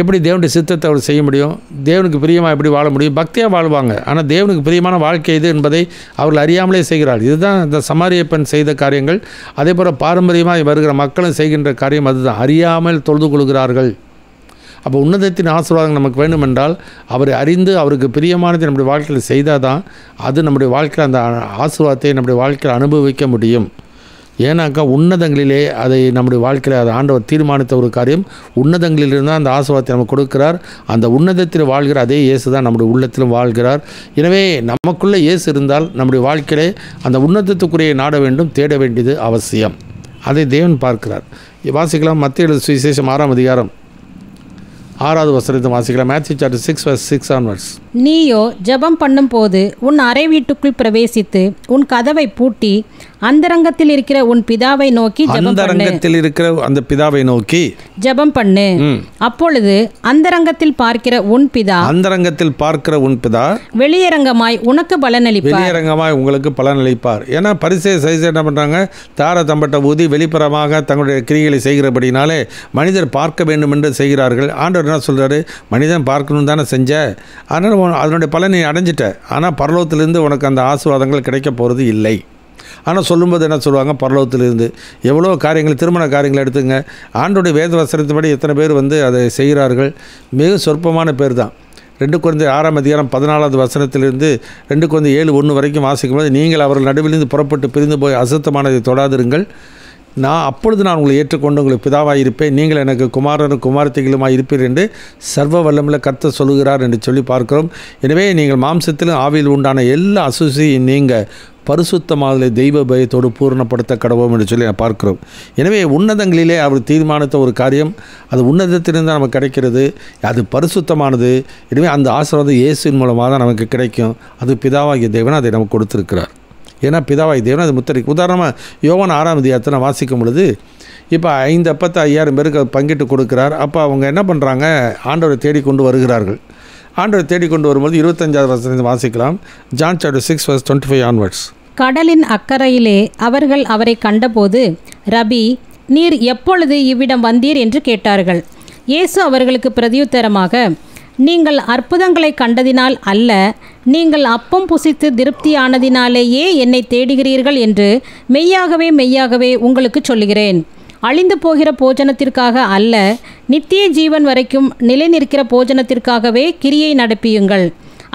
எப்படி தேவனுடைய சித்தத்தை அவர் செய்ய முடியும்? தேவனுக்கு பிரியமாக எப்படி வாழ முடியும்? பக்தியாக வாழ்வாங்க, ஆனால் தேவனுக்கு பிரியமான வாழ்க்கை இது என்பதை அவர்கள் அறியாமலே செய்கிறார்கள். இதுதான் இந்த சமாரிய பெண் செய்த காரியங்கள். அதே போல் பாரம்பரியமாக வருகிற மக்களும் செய்கின்ற காரியம் அதுதான், அறியாமல் தொழுது கொள்கிறார்கள். அப்போ உன்னதத்தின் ஆசீர்வாதம் நமக்கு வேண்டுமென்றால் அவரை அறிந்து அவருக்கு பிரியமானதை நம்முடைய வாழ்க்கையில் செய்தால் தான் அது நம்முடைய வாழ்க்கையில் அந்த ஆசீர்வாதத்தை நம்முடைய வாழ்க்கையில் அனுபவிக்க முடியும். ஏன்னாக்கா உன்னதங்களிலே அதை நம்முடைய வாழ்க்கையில் அதை ஆண்டவர் தீர்மானித்த ஒரு காரியம். உன்னதங்களிலிருந்து அந்த ஆசீர்வாதத்தை நமக்கு கொடுக்கிறார். அந்த உன்னதத்தில் வாழ்கிற அதே இயேசு தான் நம்முடைய உள்ளத்திலும் வாழ்கிறார். எனவே நமக்குள்ளே இயேசு இருந்தால் நம்முடைய வாழ்க்கையிலே அந்த உன்னதத்துக்குரிய நாட வேண்டும், தேட வேண்டியது அவசியம். அதை தேவன் பார்க்கிறார். வாசிக்கலாம். மத்திய எழுதின சுவிசேஷம் 6ஆம் அதிகாரம் 6வது வசனத்தை வாசிக்கலாம். Matthew chapter 6 verse 6 onwards. நீயோ ஜெபம் பண்ணும்போது உன் அறை வீட்டுக்குள் பிரவேசித்து உன் கதவை பூட்டி அந்தரங்கத்தில் இருக்கிற உன் பிதாவை நோக்கி அந்தரங்கத்தில் இருக்கிற அந்த பிதாவை நோக்கி ஜெபம் பண்ணு. அப்பொழுது அந்தரங்கத்தில் பார்க்கிற உன் பிதா வெளியரங்கமாய் உனக்கு பலனளிப்பார். வெளியரங்கமாய் உங்களுக்கு பலனளிப்பார். ஏன்னா பரிசேயர் என்ன பண்றாங்க? தார தம்பட்ட ஊதி வெளிப்புறமாக தங்களுடைய கிரியைகளை செய்கிறபடினாலே மனிதர் பார்க்க வேண்டும் என்று செய்கிறார்கள். ஆண்டவர் என்ன சொல்றாரு? மனிதன் பார்க்கணும் தானே செஞ்ச, அதனால் அதனுடைய பலனை அடைஞ்சிட்ட, ஆனால் பரலோகத்திலிருந்து உனக்கு அந்த ஆசீர்வாதங்கள் கிடைக்க போகிறது இல்லை. ஆனால் சொல்லும்போது என்ன சொல்லுவாங்க? பரலோகத்திலிருந்து எவ்வளோ காரியங்கள், திருமண காரியங்கள் எடுத்துங்க. ஆண்டோடைய வேத வசனத்தின்படி எத்தனை பேர் அதை செய்கிறார்கள்? மிக சொற்பமான பேர் தான். 2 Corinthians 6ஆம் அதிகாரம் 14வது வசனத்திலிருந்து 2 Corinthians 7:1 வரைக்கும் வாசிக்கும்போது, நீங்கள் அவர்கள் நடுவிலிருந்து புறப்பட்டு பிரிந்து போய் அசுத்தமானதை தொடாதிருங்கள், அப்பொழுது நான் உங்களை ஏற்றுக்கொண்டு உங்களுக்கு பிதாவாக இருப்பேன், நீங்கள் எனக்கு குமாரனும் குமாரத்திகளுமாய் இருப்பீர் என்று சர்வ வல்லமுள்ள கர்த்தர் சொல்லுகிறார் என்று சொல்லி பார்க்கிறோம். எனவே நீங்கள் மாம்சத்திலும் ஆவியில் உண்டான எல்லா அசுசியும் நீங்கள் பரிசுத்தமாக தெய்வ பயத்தோடு பூரணப்படுத்த கடவோம் என்று சொல்லி பார்க்கிறோம். எனவே உன்னதங்களிலே அவர் தீர்மானித்த ஒரு காரியம், அது உன்னதத்திலிருந்து நமக்கு கிடைக்கிறது, அது பரிசுத்தமானது. எனவே அந்த ஆசீர்வாதம் இயேசுவின் மூலமாக தான் நமக்கு கிடைக்கும். அது பிதாவாகிய தேவன் அதை நமக்கு கொடுத்துருக்கிறார். ஏன்னா பிதாவாகிய தேவன் அது முத்திரைக்கு. உதாரணமாக யோவான் 6ஆம் அதிகாரத்தை நான் வாசிக்கும் பொழுது, இப்போ 5 அப்பத்தை 5000 பேருக்கு பங்கிட்டு கொடுக்குறார். அப்போ அவங்க என்ன பண்ணுறாங்க? ஆண்டவரை தேடிக்கொண்டு வருகிறார்கள். ஆண்டவரை தேடிக்கொண்டு வரும்போது 25வது வசனத்தை வாசிக்கலாம். John chapter 6 verse 25 onwards. கடலின் அக்கறையிலே அவர்கள் அவரை கண்டபோது, ரபி, நீர் எப்பொழுது இவ்விடம் வந்தீர் என்று கேட்டார்கள். இயேசு அவர்களுக்கு பிரதியுத்தரமாக, நீங்கள் அற்புதங்களை கண்டதினால் அல்ல, நீங்கள் அப்பம் புசித்து திருப்தியானதினாலேயே என்னை தேடுகிறீர்கள் என்று மெய்யாகவே மெய்யாகவே உங்களுக்கு சொல்லுகிறேன். அழிந்து போகிற போஜனத்திற்காக அல்ல, நித்திய ஜீவன் வரைக்கும் நிலை நிற்கிற போஜனத்திற்காகவே கிரியை நடப்பியுங்கள்.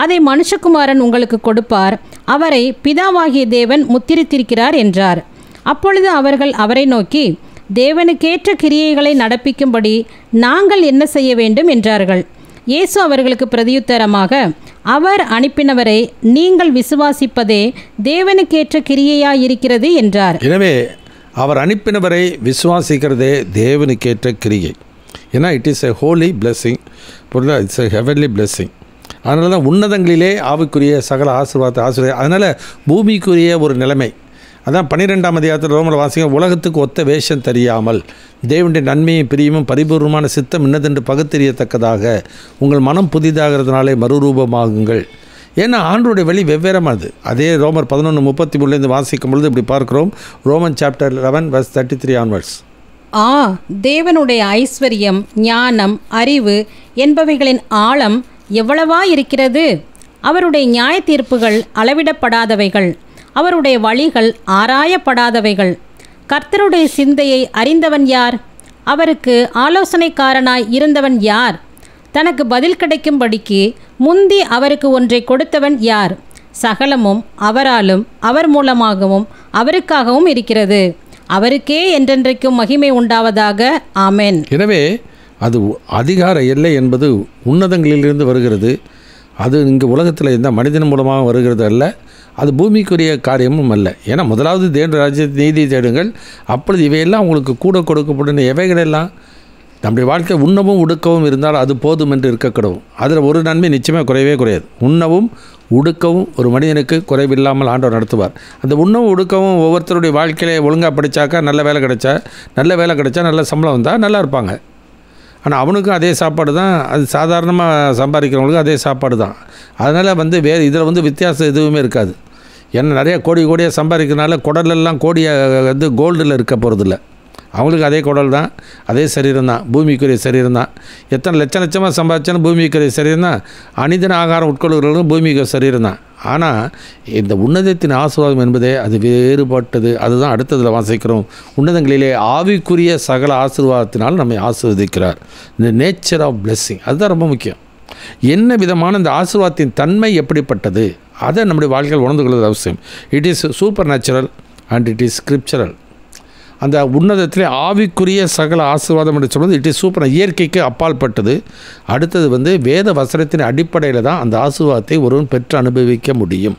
அதை மனுஷகுமாரன் உங்களுக்கு கொடுப்பார். அவரை பிதாவாகிய தேவன் முத்திரித்திருக்கிறார் என்றார். அப்பொழுது அவர்கள் அவரை நோக்கி, தேவனுக்கேற்ற கிரியைகளை நடப்பிக்கும்படி நாங்கள் என்ன செய்ய வேண்டும் என்றார்கள். இயேசு அவர்களுக்கு பிரதியுத்தரமாக, அவர் அனுப்பினவரை நீங்கள் விசுவாசிப்பதே தேவனுக்கேற்ற கிரியையாயிருக்கிறது என்றார். எனவே அவர் அனுப்பினவரை விசுவாசிக்கிறதே தேவனுக்கேற்ற கிரியை. ஏன்னா it is a holy blessing, it's a heavenly blessing. அதனால தான் உன்னதங்களிலே ஆவிக்குரிய சகல ஆசீர்வாதத்தை அதனால் பூமிக்குரிய ஒரு நிலைமை. அதான் 12ஆம் அதிகாரத்தில் ரோமர் வாசிக்க உலகத்துக்கு ஒத்த வேஷம் தெரியாமல் தேவனுடைய நன்மையும் பிரியமும் பரிபூர்ணமான சித்தம் இன்னதென்று பகுத்தறியத்தக்கதாக உங்கள் மனம் புதிதாகிறதுனாலே மறுரூபமாகுங்கள். ஏன்னா ஆண்டவருடைய வழி வெவ்வேறமானது. அதே ரோமர் 11:33 வாசிக்கும் பொழுது இப்படி பார்க்கிறோம். Roman chapter 11:33 onwards. தேவனுடைய ஐஸ்வர்யம், ஞானம், அறிவு என்பவைகளின் ஆழம் எவ்வளவா இருக்கிறது! அவருடைய நியாய தீர்ப்புகள் அளவிடப்படாதவைகள், அவருடைய வழிகள் ஆராயப்படாதவைகள். கர்த்தருடைய சிந்தையை அறிந்தவன் யார்? அவருக்கு ஆலோசனைக்காரனாய் இருந்தவன் யார்? தனக்கு பதில் கிடைக்கும்படிக்கு முந்தி அவருக்கு ஒன்றை கொடுத்தவன் யார்? சகலமும் அவராலும் அவர் மூலமாகவும் அவருக்காகவும் இருக்கிறது. அவருக்கே என்றென்றைக்கும் மகிமை உண்டாவதாக. ஆமென். எனவே அது அதிகார எல்லை என்பது உன்னதங்களிலிருந்து வருகிறது. அது இங்கே உலகத்தில் எந்த மனிதன் மூலமாக வருகிறது அல்ல, அது பூமிக்குரிய காரியமும் அல்ல. ஏன்னா முதலாவது தேவனுடைய ராஜ்யத்தை நீதி தேடுங்கள், அப்பொழுது இவையெல்லாம் உங்களுக்கு கூட கொடுக்கப்படும். எவைகளெல்லாம் நம்முடைய வாழ்க்கை உண்ணவும் உடுக்கவும் இருந்தால் அது போதும் என்று இருக்கக்கூடும். அதில் ஒரு நன்மை நிச்சயமாக குறையவே குறையாது. உண்ணவும் உடுக்கவும் ஒரு மனிதனுக்கு குறைவில்லாமல் ஆண்டவர் நடத்துவார். அந்த உண்ணவும் உடுக்கவும் ஒவ்வொருத்தருடைய வாழ்க்கையிலே ஒழுங்காக படித்தாக்கா நல்ல வேலை கிடைச்சா நல்ல சம்பளம் வந்தால் நல்லா இருப்பாங்க. ஆனால் அவனுக்கும் அதே சாப்பாடு தான், அது சாதாரணமாக சம்பாதிக்கிறவங்களுக்கும் அதே சாப்பாடு தான். அதனால் வேறு இதில் வித்தியாசம் எதுவுமே இருக்காது. ஏன்னா நிறைய கோடியாக சம்பாதிக்கிறதுனால குடலெல்லாம் கோடியாக கோல்டில் இருக்க போகிறதில்ல. அவங்களுக்கு அதே குடல் தான், அதே சரீரம் தான், பூமிக்குரிய சரீரம் தான். எத்தனை லட்சமாக சம்பாதிச்சாலும் பூமிக்குரிய சரீரம் தான். அனிதன ஆகாரம் உட்கொள்கிறவர்களும் பூமிக்கு சரீரம் தான். ஆனால் இந்த உன்னதத்தின் ஆசீர்வாதம் என்பதே அது வேறுபட்டது. அதுதான் அடுத்ததில் வாசிக்கிறோம். உன்னதங்களிலே ஆவிக்குரிய சகல ஆசீர்வாதத்தினால் நம்மை ஆசீர்வதிக்கிறார். இந்த நேச்சர் ஆஃப் பிளெஸ்ஸிங் அதுதான் ரொம்ப முக்கியம். என்ன விதமான இந்த ஆசீர்வாதத்தின் தன்மை எப்படிப்பட்டது அதை நம்முடைய வாழ்க்கையில் உணர்ந்து கொள்வது அவசியம். It is supernatural and it is scriptural. அந்த உன்னதத்திலே ஆவிக்குரிய சகல ஆசீர்வாதம் என்று சொல்வது இட் இஸ் சூப்பர், இயற்கைக்கு அப்பாற்பட்டது. அடுத்தது வேத வசனத்தின் அடிப்படையில் தான் அந்த ஆசீர்வாதத்தை ஒருவன் பெற்று அனுபவிக்க முடியும்.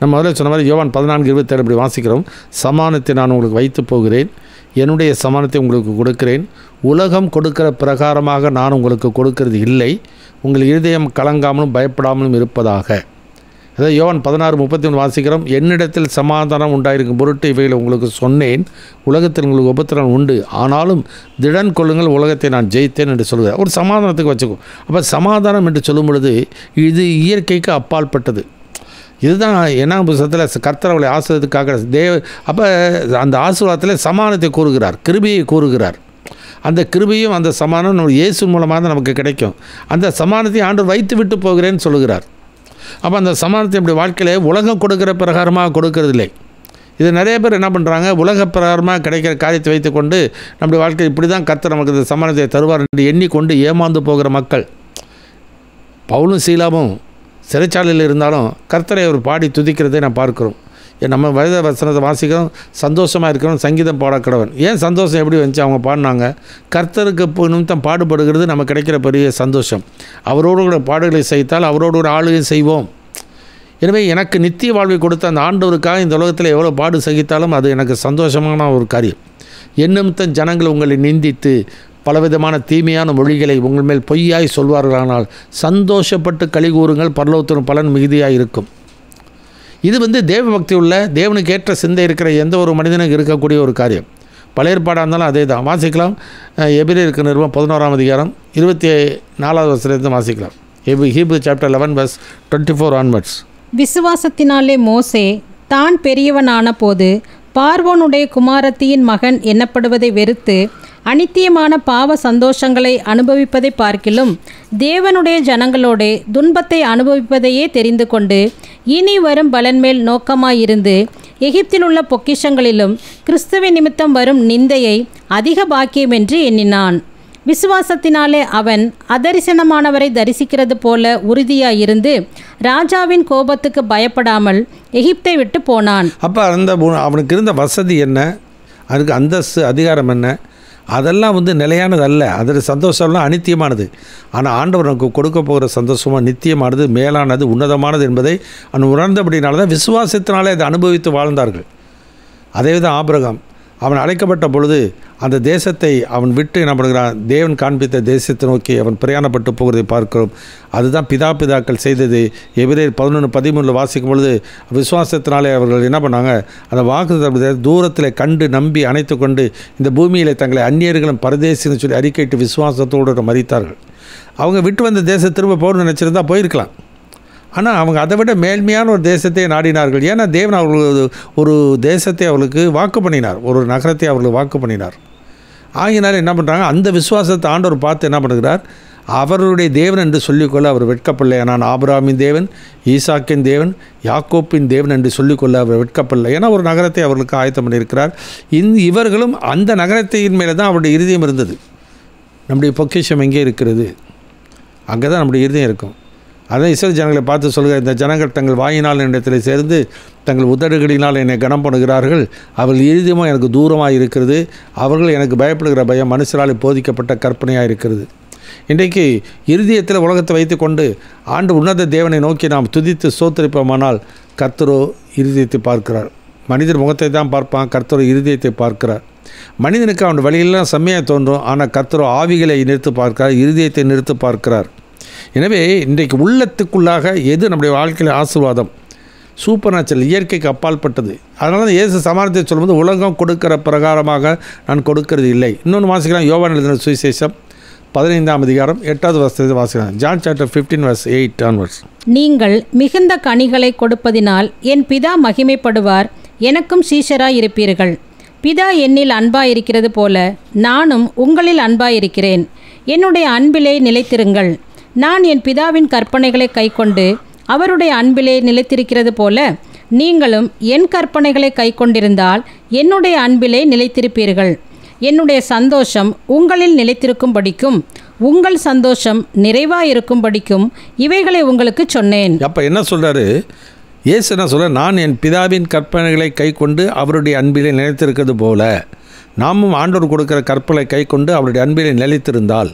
நம்ம முதல்ல சொன்ன மாதிரி யோவான் 14:27 இப்படி வாசிக்கிறோம். சமானத்தை நான் உங்களுக்கு வைத்து போகிறேன், என்னுடைய சமானத்தை உங்களுக்கு கொடுக்கிறேன். உலகம் கொடுக்கிற பிரகாரமாக நான் உங்களுக்கு கொடுக்கிறது இல்லை, உங்கள் இருதயம் கலங்காமலும் பயப்படாமலும் இருப்பதாக. அதாவது யோவான் 16:31 வாசிக்கிறோம். என்னிடத்தில் சமாதானம் உண்டாயிருக்கும் பொருட்டு இவைகளை உங்களுக்கு சொன்னேன், உலகத்தில் உங்களுக்கு உபத்திரம் உண்டு, ஆனாலும் திடன் கொள்ளுங்கள், உலகத்தை நான் ஜெயித்தேன் என்று சொல்கிறார். ஒரு சமாதானத்துக்கு வச்சுக்கோ. அப்போ சமாதானம் என்று சொல்லும் பொழுது இது இயற்கைக்கு அப்பாற்பட்டது. இதுதான் என்ன புத்தகத்தில் கர்த்தர் அவளை ஆசீர்வாதத்துக்காக அப்போ அந்த ஆசீர்வாதத்தில் சமாதானத்தை கூறுகிறார், கிருபையை கூறுகிறார். அந்த கிருபையும் அந்த சமாதானம் நம்ம இயேசு மூலமாக தான் நமக்கு கிடைக்கும். அந்த சமாதானத்தை ஆண்டவர் வைத்து விட்டு போகிறேன்னு சொல்லுகிறார். அப்போ அந்த சமாதானத்தை நம்முடைய வாழ்க்கையில் உலகம் கொடுக்குற பிரகாரமாக கொடுக்கறது இல்லை. இது நிறைய பேர் என்ன பண்ணுறாங்க, உலக பிரகாரமாக கிடைக்கிற காரியத்தை வைத்துக்கொண்டு நம்முடைய வாழ்க்கை இப்படி தான் கர்த்தர் நமக்கு இந்த சமாதானத்தை தருவார் என்று எண்ணிக்கொண்டு ஏமாந்து போகிற மக்கள். பவுலும் சீலாவும் சிறைச்சாலையில் இருந்தாலும் கர்த்தரை அவர் பாடி துதிக்கிறதை நான் பார்க்குறோம். நம்ம வேத வசனத்தை வாசிக்கிறோம், சந்தோஷமாக இருக்கிறோம், சங்கீதம் பாடக்கடவன். ஏன் சந்தோஷம் எப்படி வந்துச்சு? அவங்க பாடினாங்க. கர்த்தருக்கு நிமித்தம் பாடுபடுகிறது நமக்கு கிடைக்கிற பெரிய சந்தோஷம். அவரோடு கூட பாடுகளை செய்தால் அவரோடு கூட ஆளுகை செய்வோம். எனவே எனக்கு நித்திய வாழ்வை கொடுத்த அந்த ஆண்டவருக்காக இந்த உலகத்தில் எவ்வளோ பாடு சகித்தாலும் அது எனக்கு சந்தோஷமான ஒரு காரியம். என் நிமித்தம் ஜனங்கள் உங்களை நிந்தித்து பலவிதமான தீமையான மொழிகளை உங்கள் மேல் பொய்யாய் சொல்வார்களானால் சந்தோஷப்பட்டு களி கூறுங்கள், பரலோகத்தின் பலன் மிகுதியாக இருக்கும். இது தேவ பக்தி உள்ள தேவனுக்கு ஏற்ற சிந்தை இருக்கிற எந்த ஒரு மனிதனுக்கு இருக்கக்கூடிய ஒரு காரியம். பழைய ஏற்பாடாக இருந்தாலும் அதே தான். வாசிக்கலாம். எபிரேயருக்கு நிருபம் 11ஆம் அதிகாரம் 24வது வசனத்தை வாசிக்கலாம். Hebrew chapter 11:24 onwards. விசுவாசத்தினாலே மோசே தான் பெரியவனான போது பார்வோனுடைய குமாரத்தியின் மகன் எண்ணப்படுவதை வெறுத்து அனித்தியமான பாவ சந்தோஷங்களை அனுபவிப்பதை பார்க்கிலும் தேவனுடைய ஜனங்களோடே துன்பத்தை அனுபவிப்பதையே தெரிந்து கொண்டு இனி வரும் பலன் மேல் நோக்கமாயிருந்து எகிப்தில் உள்ள பொக்கிஷங்களிலும் கிறிஸ்துவின் நிமித்தம் வரும் நிந்தையை அதிக பாக்கியம் என்று எண்ணினான். விசுவாசத்தினாலே அவன் அதரிசனமானவரை தரிசிக்கிறது போல உறுதியாயிருந்து ராஜாவின் கோபத்துக்கு பயப்படாமல் எகிப்தை விட்டு போனான். அப்போ அவனுக்கு இருந்த வசதி என்ன, அதுக்கு அந்தஸ்து அதிகாரம் என்ன, அதெல்லாம் நிலையானது அல்ல. அதில் சந்தோஷம்லாம் அனித்தியமானது. ஆனால் ஆண்டவர் நமக்கு கொடுக்க போகிற சந்தோஷமாக நித்தியமானது, மேலானது, உன்னதமானது என்பதை அவன் உணர்ந்தபடினால தான் விசுவாசத்தினாலே அதை அனுபவித்து வாழ்ந்தார்கள். அதே தான் ஆபிரகாம். அவன் அழைக்கப்பட்ட பொழுது அந்த தேசத்தை அவன் விட்டு என்ன பண்ணுகிறான், தேவன் காண்பித்த தேசத்தை நோக்கி அவன் பிரயாணப்பட்டு போகிறதை பார்க்கிறோம். அதுதான் பிதாக்கள் செய்தது. எபிரேயர் 11:13 வாசிக்கும் பொழுது விசுவாசத்தினாலே அவர்கள் என்ன பண்ணாங்க, அந்த வாக்கு தூரத்தில் கண்டு நம்பி அணைத்து கொண்டு இந்த பூமியில் தங்களை அந்நியர்களும் பரதேசின்னு சொல்லி அறிக்கையிட்டு விசுவாசத்தோடு மரித்தார்கள். அவங்க விட்டு வந்த தேசத்தை திரும்ப போகணும்னு நினச்சிருந்தா போயிருக்கலாம். ஆனால் அவங்க அதை விட மேன்மையான ஒரு தேசத்தை நாடினார்கள். ஏன்னா தேவன் அவர்களுக்கு ஒரு தேசத்தை அவர்களுக்கு வாக்கு பண்ணினார், ஒரு நகரத்தை அவர்களுக்கு வாக்கு பண்ணினார். ஆகினால என்ன பண்ணுறாங்க, அந்த விசுவாசத்தை ஆண்டவர் பார்த்து என்ன பண்ணுகிறார், அவருடைய தேவன் என்று சொல்லிக்கொள்ள அவர் வெட்கப்படலை. நான் ஆபிரகாமின் தேவன், ஈசாக்கின் தேவன், யாக்கோப்பின் தேவன் என்று சொல்லிக்கொள்ள அவர் வெட்கப்படலை. ஏன்னா ஒரு நகரத்தை அவர்களுக்கு ஆயத்தம் பண்ணியிருக்கிறார். இவர்களும் அந்த நகரத்தின் மேலே தான் அவருடைய இருதயம் இருந்தது. நம்முடைய பொக்கிஷம் எங்கே இருக்கிறது, அங்கே தான் நம்முடைய இருதயம் இருக்கும். அதான் இஸ்ரவேல் ஜனங்களை பார்த்து சொல்கிறார், இந்த ஜனங்கள் தங்கள் வாயினால் என்னிடத்தில் சேர்ந்து தங்கள் உதடுகளினால் என்னை கனம் பண்ணுகிறார்கள், அவர்கள் இருதயமும் எனக்கு தூரமாக இருக்கிறது, அவர்கள் எனக்கு பயப்படுகிற பயம் மனுஷரால் போதிக்கப்பட்ட கற்பனையாக இருக்கிறது. இன்றைக்கு இருதயத்தில் உலகத்தை வைத்து கொண்டு ஆண்டு உன்னத தேவனை நோக்கி நாம் துதித்து ஸ்தோத்திரிப்போமானால் கர்த்தரோ இருதயத்தை பார்க்கிறார். மனிதர் முகத்தை தான் பார்ப்பான், கர்த்தரோ இருதயத்தை பார்க்கிறார். மனிதனுக்கு அவன் வழியெல்லாம் செம்மையாக தோன்றும், ஆனால் கர்த்தரோ ஆவிகளை நிறுத்து பார்க்கிறார், இருதயத்தை நிறுத்து பார்க்கிறார். எனவே இன்றைக்கு உள்ளத்துக்குள்ளாக எது நம்முடைய வாழ்க்கையில் ஆசீர்வாதம், சூப்பர் நேச்சுரல், இயற்கைக்கு அப்பாற்பட்டது. அதனால தான் இயேசு சமாதானத்தை சொல்லும்போது உலகம் கொடுக்கிற பிரகாரமாக நான் கொடுக்கிறது இல்லை. இன்னொன்று வாசிக்கலாம், யோவான் எழுதின சுவிசேஷம் 15ஆம் அதிகாரம் 8வது வசனத்தை வாசிக்கலாம். John chapter 15:8 onwards. நீங்கள் மிகுந்த கனிகளை கொடுப்பதினால் என் பிதா மகிமைப்படுவார், எனக்கும் சீஷராய் இருப்பீர்கள். பிதா என்னில் அன்பாயிருக்கிறது போல நானும் உங்களில் அன்பாயிருக்கிறேன். என்னுடைய அன்பிலே நிலைத்திருங்கள். நான் என் பிதாவின் கற்பனைகளை கைக்கொண்டு அவருடைய அன்பிலே நிலைத்திருக்கிறது போல நீங்களும் என் கற்பனைகளை கைக்கொண்டிருந்தால் என்னுடைய அன்பிலே நிலைத்திருப்பீர்கள். என்னுடைய சந்தோஷம் உங்களில் நிலைத்திருக்கும்படிக்கும் உங்கள் சந்தோஷம் நிறைவாயிருக்கும்படிக்கும் இவைகளை உங்களுக்கு சொன்னேன். அப்போ என்ன சொல்கிறாரு இயேசு? என்ன சொல்கிறார், நான் என் பிதாவின் கற்பனைகளை கைக்கொண்டு அவருடைய அன்பிலே நிலைத்திருக்கிறது போல நாமும் ஆண்டவர் கொடுக்கிற கற்பனை கை கொண்டு அவருடைய அன்பிலே நிலைத்திருந்தால்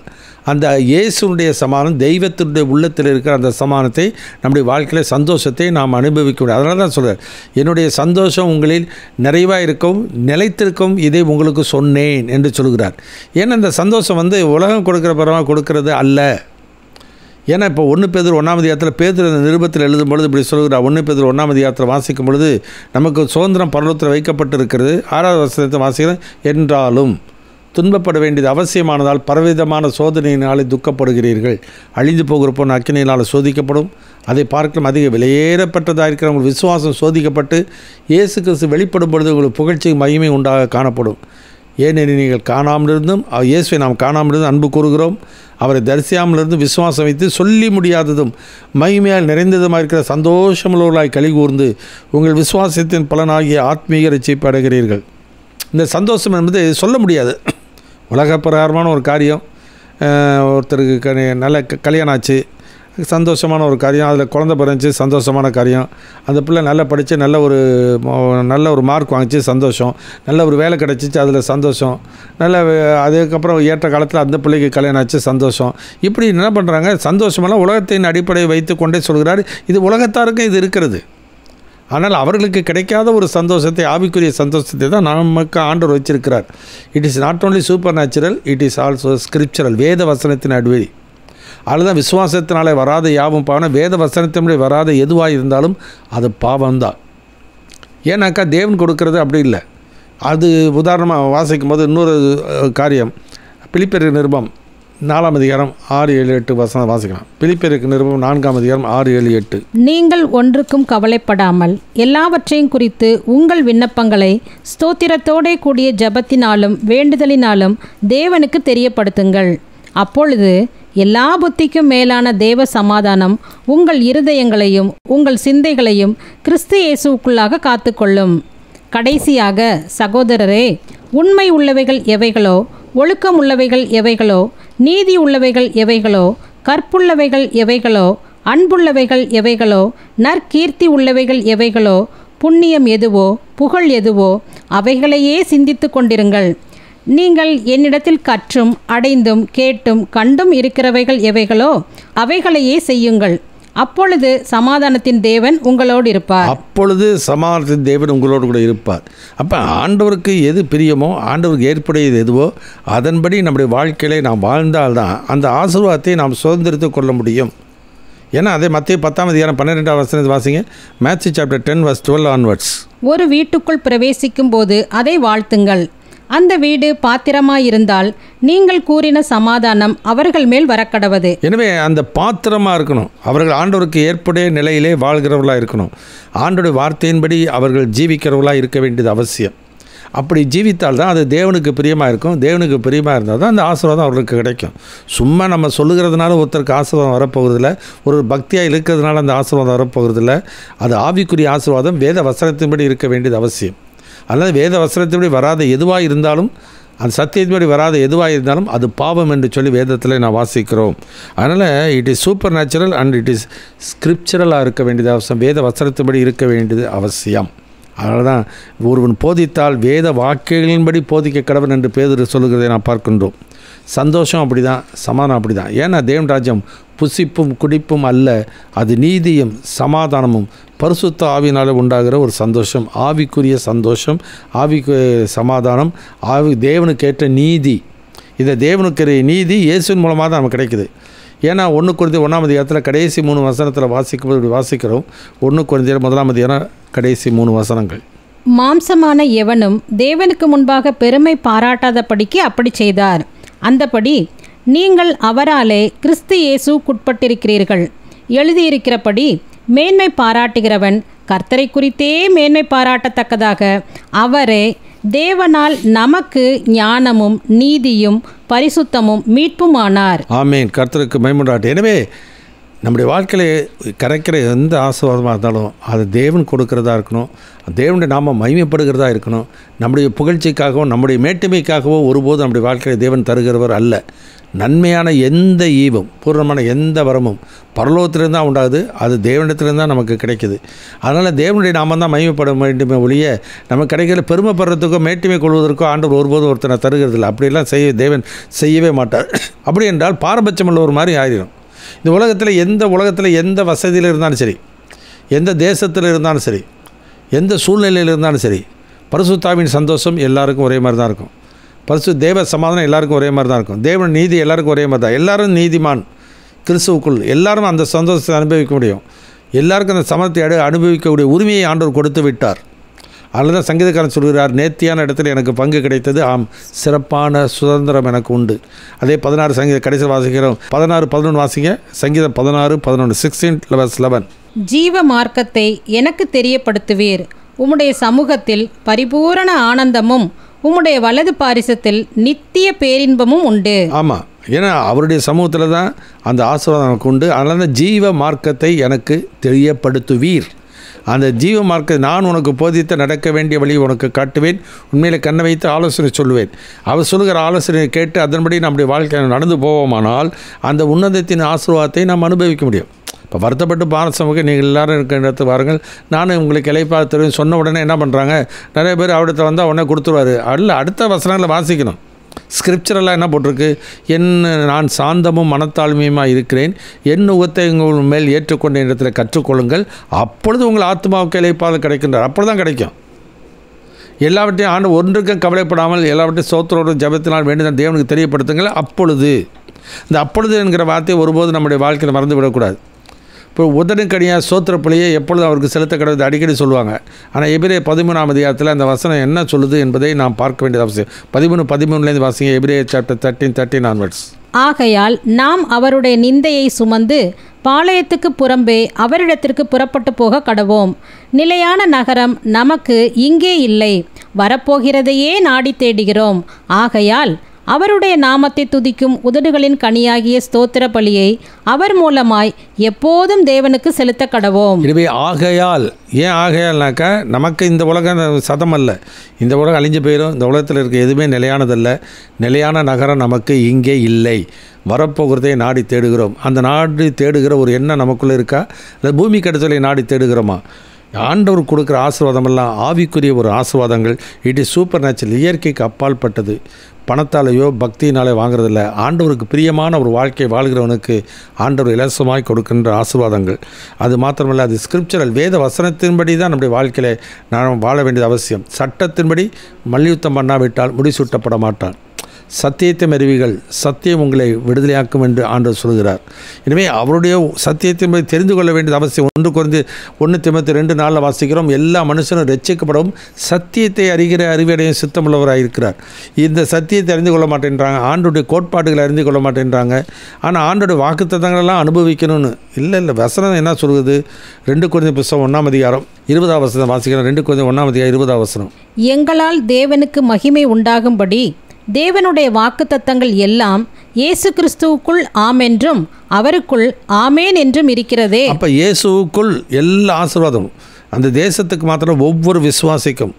அந்த இயேசுனுடைய சமாதானம், தெய்வத்தினுடைய உள்ளத்தில் இருக்கிற அந்த சமாதானத்தை, நம்முடைய வாழ்க்கையில் சந்தோஷத்தை நாம் அனுபவிக்க முடியும். அதனால தான் சொல்கிறார், என்னுடைய சந்தோஷம் உங்களில் நிறைவாக இருக்கும், நிலைத்திருக்கும், இதை உங்களுக்கு சொன்னேன் என்று சொல்கிறார். ஏன்னா இந்த சந்தோஷம் உலகம் கொடுக்குற பரமாக கொடுக்கறது அல்ல. ஏன்னா இப்போ 1 பேதுரு 1ஆம் அதிகாரத்தில் பேதுரு நிருபத்தில் எழுதும் பொழுது இப்படி சொல்கிறார். 1 பேதுரு 1ஆம் அதிகாரத்தில் வாசிக்கும் பொழுது நமக்கு சுதந்திரம் பரலோகத்தில் வைக்கப்பட்டிருக்கிறது. 6வது வசனத்தை வாசிக்கிறேன். என்றாலும் துன்பப்பட வேண்டியது அவசியமானதால் பலவிதமான சோதனையினாலே துக்கப்படுகிறீர்கள். அழிந்து போகிற பொண்ணு அக்கினியினால் சோதிக்கப்படும். அதை பார்க்கலாம் அதிக விலையேறப்பட்டதாக இருக்கிற உங்கள் விசுவாசம் சோதிக்கப்பட்டு இயேசு கிறிஸ்து வெளிப்படும் பொழுது உங்களுக்கு புகழ்ச்சி மகிமை உண்டாக காணப்படும். ஏனெனில் நீங்கள் காணாமலிருந்தும் இயேசுவை நாம் காணாமலிருந்து அன்பு கூறுகிறோம், அவரை தரிசியாமலிருந்து விசுவாசம் வைத்து சொல்லி முடியாததும் மகிமையால் நிறைந்ததுமாக இருக்கிற சந்தோஷமுள்ளவர்களாய் களி கூர்ந்து உங்கள் விசுவாசத்தின் பலனாகிய ஆத்மீக ரட்சிப்பை அடைகிறீர்கள். இந்த சந்தோஷம் என்பது சொல்ல முடியாது. உலக பிரகாரமான ஒரு காரியம், ஒருத்தருக்கு நல்ல கல்யாணம் ஆச்சு, சந்தோஷமான ஒரு காரியம், அதில் குழந்தை பிறந்துச்சு, சந்தோஷமான காரியம், அந்த பிள்ளை நல்லா படித்து நல்ல ஒரு மார்க் வாங்கிச்சு, சந்தோஷம், நல்ல ஒரு வேலை கிடச்சிச்சு, அதில் சந்தோஷம், அதுக்கப்புறம் ஏற்ற காலத்தில் அந்த பிள்ளைக்கு கல்யாணம் ஆச்சு, சந்தோஷம். இப்படி என்ன பண்ணுறாங்க, சந்தோஷமெல்லாம் உலகத்தின் அடிப்படையை வைத்து கொண்டே சொல்கிறார். இது உலகத்தாருக்கும் இது இருக்கிறது. ஆனால் அவர்களுக்கு கிடைக்காத ஒரு சந்தோஷத்தை, ஆவிக்குரிய சந்தோஷத்தை தான் நமக்கு ஆண்டவர் வச்சிருக்கிறார். It is not only super natural, it is also scriptural. வேத வசனத்தின் அடிப்படை. அதுதான் விசுவாசத்தினாலே வராத யாவும் பாவம். வேத வசனத்தினுடைய வராத எதுவாக இருந்தாலும் அது பாவம்தான். ஏன்னாக்கா தேவன் கொடுக்கறது அப்படி இல்லை. அது உதாரணமாக வாசிக்கும் போது இன்னொரு காரியம், பிலிப்பியருக்கு நிருபம் 4ஆம் அதிகாரம் 6, 7, 8 வசனம் வாசிக்கலாம். பிலிப்பியருக்கு நிருபம் 4ஆம் அதிகாரம் 6, 7, 8. நீங்கள் ஒன்றுக்கும் கவலைப்படாமல் எல்லாவற்றையும் குறித்து உங்கள் விண்ணப்பங்களை ஸ்தோத்திரத்தோடே கூடிய ஜெபத்தினாலும் வேண்டுதலினாலும் தேவனுக்கு தெரியப்படுத்துங்கள். அப்பொழுது எல்லா புத்திக்கும் மேலான தேவ சமாதானம் உங்கள் இருதயங்களையும் உங்கள் சிந்தைகளையும் கிறிஸ்து இயேசுவுக்குள்ளாக காத்துக்கொள்ளும். கடைசியாக சகோதரரே, உண்மை உள்ளவைகள் எவைகளோ, ஒழுக்கம் உள்ளவைகள் எவைகளோ, நீதி உள்ளவைகள் எவைகளோ, கற்புள்ளவைகள் எவைகளோ, அன்புள்ளவைகள் எவைகளோ, நற்கீர்த்தி உள்ளவைகள் எவைகளோ, புண்ணியம் எதுவோ, புகழ் எதுவோ, அவைகளையே சிந்தித்து கொண்டிருங்கள். நீங்கள் என்னிடத்தில் கற்றும் அடைந்தும் கேட்டும் கண்டும் இருக்கிறவைகள் எவைகளோ அவைகளையே செய்யுங்கள். அப்பொழுது சமாதானத்தின் தேவன் உங்களோடு இருப்பார். அப்பொழுது சமாதானத்தின் தேவன் உங்களோடு கூட இருப்பார். அப்போ ஆண்டவருக்கு எது பிரியமோ, ஆண்டவருக்கு ஏற்புடையது எதுவோ அதன்படி நம்முடைய வாழ்க்கையிலே நாம் வாழ்ந்தால்தான் அந்த ஆசீர்வாதத்தை நாம் சுதந்திரித்து கொள்ள முடியும். ஏன்னா அதே மத்திய 10:12 வாசிங்க. Matthew chapter 10:12 onwards. ஒரு வீட்டுக்குள் பிரவேசிக்கும் போது அதை வாழ்த்துங்கள். அந்த வீடு பாத்திரமாயிருந்தால் நீங்கள் கூறின சமாதானம் அவர்கள் மேல் வரக்கடவது. எனவே அந்த பாத்திரமாக இருக்கணும். அவர்கள் ஆண்டவருக்கு ஏற்புடைய நிலையிலே வாழ்கிறவர்களாக இருக்கணும். ஆண்டோடைய வார்த்தையின்படி அவர்கள் ஜீவிக்கிறவர்களாக இருக்க வேண்டியது அவசியம். அப்படி ஜீவித்தால் தான் அது தேவனுக்கு பிரியமாக இருக்கும். தேவனுக்கு பிரியமாக இருந்தால் தான் அந்த ஆசீர்வாதம் அவர்களுக்கு கிடைக்கும். சும்மா நம்ம சொல்லுகிறதுனால ஒருத்தருக்கு ஆசீர்வாதம் வரப்போகிறதில்ல, ஒரு பக்தியாக இருக்கிறதுனால அந்த ஆசீர்வாதம் வரப்போகிறதில்ல. அது ஆவிக்குரிய ஆசீர்வாதம் வேத வசனத்தின்படி இருக்க வேண்டியது அவசியம். அல்லது வேத வசனத்தின்படி வராத எதுவாக இருந்தாலும், அந்த சத்தியத்தின்படி வராத எதுவாக இருந்தாலும் அது பாவம் என்று சொல்லி வேதத்தில் நான் வாசிக்கிறோம். அதனால் it is supernatural and it is ஸ்கிரிப்சரலாக இருக்க வேண்டியது அவசியம். வேத வசனத்தின்படி இருக்க வேண்டியது அவசியம். அதனால தான் ஒருவன் போதித்தால் வேத வாக்கியங்களின்படி போதிக்க கடவன் என்று பேதுரு சொல்லுகிறதை நான் பார்க்கின்றோம். சந்தோஷம் அப்படி தான், சமாதானம் அப்படி தான். ஏன்னா தேவன் ராஜ்யம் புசிப்பும் குடிப்பும் அல்ல, அது நீதியும் சமாதானமும் பரிசுத்த ஆவியினால் உண்டாகிற ஒரு சந்தோஷம், ஆவிக்குரிய சந்தோஷம், ஆவிக்கு சமாதானம், தேவனுக்கு ஏற்ற நீதி. இந்த தேவனுக்கு நீதி இயேசுவின் மூலமாக தான் நமக்கு கிடைக்குது. ஏன்னா 1 கொரிந்தியர் 1 கடைசி 3 வசனத்தில் வாசிக்கிறோம். 1 கொரிந்தியர் 1 கடைசி 3 வசனங்கள். மாம்சமான எவனும் தேவனுக்கு முன்பாக பெருமை பாராட்டாதபடிக்கு அப்படி செய்தார். அந்தபடி நீங்கள் அவராலே கிறிஸ்து இயேசுக்குட்பட்டிருக்கிறீர்கள். எழுதியிருக்கிறபடி மேன்மை பாராட்டுகிறவன் கர்த்தரை குறித்தே மேன்மை பாராட்டத்தக்கதாக அவரே தேவனால் நமக்கு ஞானமும் நீதியும் பரிசுத்தமும் மீட்புமானார். ஆமேன். கர்த்தருக்கு மகிமை. எனவே நம்முடைய வாழ்க்கையில் கரைக்கிற எந்த ஆசீர்வாதமாக இருந்தாலும் அது தேவன் கொடுக்கிறதா இருக்கணும். தேவனுடைய நாமம் மகிமைப்படுகிறதா இருக்கணும். நம்முடைய புகழ்ச்சிக்காகவோ நம்முடைய மேட்டுமைக்காகவோ ஒருபோதும் நம்முடைய வாழ்க்கையில் தேவன் தருகிறவர் அல்ல. நன்மையான எந்த ஈவும் பூர்ணமான எந்த வரமும் பரலோகத்திலிருந்து தான் உண்டாகுது. அது தேவனிடத்திலிருந்து தான் நமக்கு கிடைக்குது. அதனால் தேவனுடைய நாமம் தான் மகிமைப்பட வேண்டுமே ஒழிய நமக்கு கிடைக்கிற பெருமைப்படுறதுக்கோ மேட்டுமை கொள்வதற்கோ ஆண்டவர் ஒருபோதும் ஒருத்தனை தருகிறதில்லை. அப்படியெல்லாம் தேவன் செய்யவே மாட்டார். அப்படி என்றால் பாரபட்சம் உள்ள ஒரு மாதிரி ஆயிடும். இந்த உலகத்தில் எந்த வசதியில் இருந்தாலும் சரி, எந்த தேசத்தில் இருந்தாலும் சரி, எந்த சூழ்நிலையில் இருந்தாலும் சரி, பரிசுத்தாவின் சந்தோஷம் எல்லாருக்கும் ஒரே மாதிரி தான் இருக்கும். தேவ சமாதானம் எல்லாருக்கும் ஒரே மாதிரி தான் இருக்கும். தேவன் நீதி எல்லாருக்கும் ஒரே மாதிரி தான். எல்லாரும் நீதிமான் கிறிஸ்துவுக்குள். எல்லாரும் அந்த சந்தோஷத்தை அனுபவிக்க முடியும். எல்லாருக்கும் அந்த சமத்தை அனுபவிக்கக்கூடிய உரிமையை ஆண்டவர் கொடுத்து விட்டார். அதில் தான் சங்கீதக்காரன் சொல்கிறார், நேர்த்தியான இடத்துல எனக்கு பங்கு கிடைத்தது, ஆம் சிறப்பான சுதந்திரம் எனக்கு உண்டு. அதே 16 சங்கீதம் கடைசியில் வாசிக்கிறோம். 16-11 வாசிங்க. சங்கீதம் 16-11 16:11. ஜீவ மார்க்கத்தை எனக்கு தெரியப்படுத்துவீர். உம்முடைய சமூகத்தில் பரிபூரண ஆனந்தமும் உம்முடைய வலது பாரிசத்தில் நித்திய பேரின்பமும் உண்டு. ஆமாம், ஏன்னா அவருடைய சமூகத்தில் தான் அந்த ஆசீர்வாதம் எனக்கு உண்டு. அதனால தான் ஜீவ மார்க்கத்தை எனக்கு தெரியப்படுத்துவீர். அந்த ஜீவ மார்க்கத்தை நான் உனக்கு போதித்து நடக்க வேண்டிய வழியை உனக்கு காட்டுவேன். உண்மையில் கண்ணை வைத்து ஆலோசனை சொல்லுவேன். அவர் சொல்லுகிற ஆலோசனையை கேட்டு அதன்படி நம்முடைய வாழ்க்கையில் நடந்து போவோமானால் அந்த உன்னதத்தின் ஆசீர்வாதத்தை நாம் அனுபவிக்க முடியும். இப்போ வருத்தப்பட்டு பாரசமுக நீங்கள் எல்லோரும் இருக்கிற இடத்துக்கு வாருங்கள், நானும் உங்களுக்கு இளைப்பாக தெரியும் சொன்ன உடனே என்ன பண்ணுறாங்க, நிறைய பேர் அவர்கிட்ட வந்தால் உடனே கொடுத்துருவார். அதில் அடுத்த வசனங்களை வாசிக்கணும். ஸ்கிரிப்சரெல்லாம் என்ன போட்டிருக்கு, நான் சாந்தமும் மனத்தாழ்மையுமாக இருக்கிறேன், என் நுகத்தை உங்கள் மேல் ஏற்றுக்கொண்ட இடத்துல கற்றுக்கொள்ளுங்கள், அப்பொழுது உங்கள் ஆத்மாவுக்கு இளைப்பாக கிடைக்கின்றார். அப்படி தான் கிடைக்கும். எல்லாவற்றையும் ஆண்டு ஒன்றுக்கும் கவலைப்படாமல் எல்லாவற்றையும் சோத்திரோடு ஜபத்தினால் வேண்டிய தேவனுக்கு தெரியப்படுத்துங்கள். அப்பொழுது இந்த அப்பொழுது என்கிற வார்த்தையை ஒருபோது நம்முடைய வாழ்க்கையில் மறந்து விடக்கூடாது. இப்போ உதடுக்கடியாக சோத்திரப்பலியை எப்பொழுதும் அவருக்கு செலுத்த கிடையாது அடிக்கடி சொல்லுவாங்க. ஆனால் எபிரேயர் 13 அந்த வசனம் என்ன சொல்லுது என்பதை நாம் பார்க்க வேண்டியது அவசியம். 13:13 வாசிங்க. எபிரேயர் சாப்டர் 13 onwards. ஆகையால் நாம் அவருடைய நிந்தையை சுமந்து பாளையத்துக்கு புறம்பே அவரிடத்திற்கு புறப்பட்டு போக கடவோம். நிலையான நகரம் நமக்கு இங்கே இல்லை, வரப்போகிறதையே நாடி தேடுகிறோம். ஆகையால் அவருடைய நாமத்தை துதிக்கும் உதடுகளின் கனியாகிய ஸ்தோத்திர பலியை அவர் மூலமாய் எப்போதும் தேவனுக்கு செலுத்த கடவோம். இதுவே ஆகையால், ஏன் ஆகையால்னாக்கா, நமக்கு இந்த உலகம் சதம் அல்ல, இந்த உலகம் அழிஞ்சு போயிடும். இந்த உலகத்தில் இருக்க எதுவுமே நிலையானதல்ல. நிலையான நகரம் நமக்கு இங்கே இல்லை, வரப்போகிறதை நாடி தேடுகிறோம். அந்த நாடி தேடுகிற ஒரு எண்ணம் நமக்குள்ளே இருக்கா? அந்த பூமி கடத்தலை நாடி தேடுகிறோமா? ஆண்டவர் கொடுக்குற ஆசீர்வாதமெல்லாம் ஆவிக்குரிய ஒரு ஆசீர்வாதங்கள். இட் இஸ் சூப்பர் நேச்சுரல், இயற்கைக்கு அப்பால் பட்டது. பணத்தாலேயோ பக்தியினாலே வாங்குறதில்ல. ஆண்டவருக்கு பிரியமான ஒரு வாழ்க்கை வாழ்கிறவனுக்கு ஆண்டவர் இலவசமாய் கொடுக்கின்ற ஆசீர்வாதங்கள். அது மாத்திரமல்ல, அது ஸ்கிரிப்சரல், வேத வசனத்தின்படி தான் நம்முடைய வாழ்க்கையில் நாம் வாழ வேண்டியது அவசியம். சட்டத்தின்படி மல்யுத்தம் பண்ணாவிட்டால் முடிசூட்டப்பட மாட்டான். சத்தியத்தை அறிவீர்கள், சத்தியம் உங்களை விடுதலையாக்கும் என்று ஆண்டவர் சொல்கிறார். எனவே அவருடைய சத்தியத்தின்படி தெரிந்து கொள்ள வேண்டியது அவசியம். 1 தீமோத்தேயு 2:4 வாசிக்கிறோம், எல்லா மனுஷனும் ரட்சிக்கப்படும் சத்தியத்தை அறிகிற அறிவடையும் சித்தமுள்ளவராக இருக்கிறார். இந்த சத்தியத்தை அறிந்து கொள்ள மாட்டேன்றாங்க, ஆண்டுடைய கோட்பாடுகளை அறிந்து கொள்ள மாட்டேன்றாங்க. ஆனால் ஆண்டுடைய வாக்குத்தத்தங்களெல்லாம் அனுபவிக்கணும்னு இல்லை. வசனம் என்ன சொல்கிறது? 2 கொரிந்தியர் புத்தகம் 1ஆம் அதிகாரம் 20ஆம் வசனம் வாசிக்கிறோம். 2 கொரிந்தியர் 1ஆம் அதிகாரம் 20ஆம் வசனம். எங்களால் தேவனுக்கு மகிமை உண்டாகும்படி தேவனுடைய வாக்குத்தத்தங்கள் எல்லாம் இயேசு கிறிஸ்துவுக்குள் ஆம் என்றும் அவருக்குள் ஆமேன் என்றும் இருக்கிறதே. அப்போ இயேசுவுக்குள் எல்லா ஆசீர்வாதமும் அந்த தேசத்துக்கு மாத்திரம் ஒவ்வொரு விசுவாசிக்கும்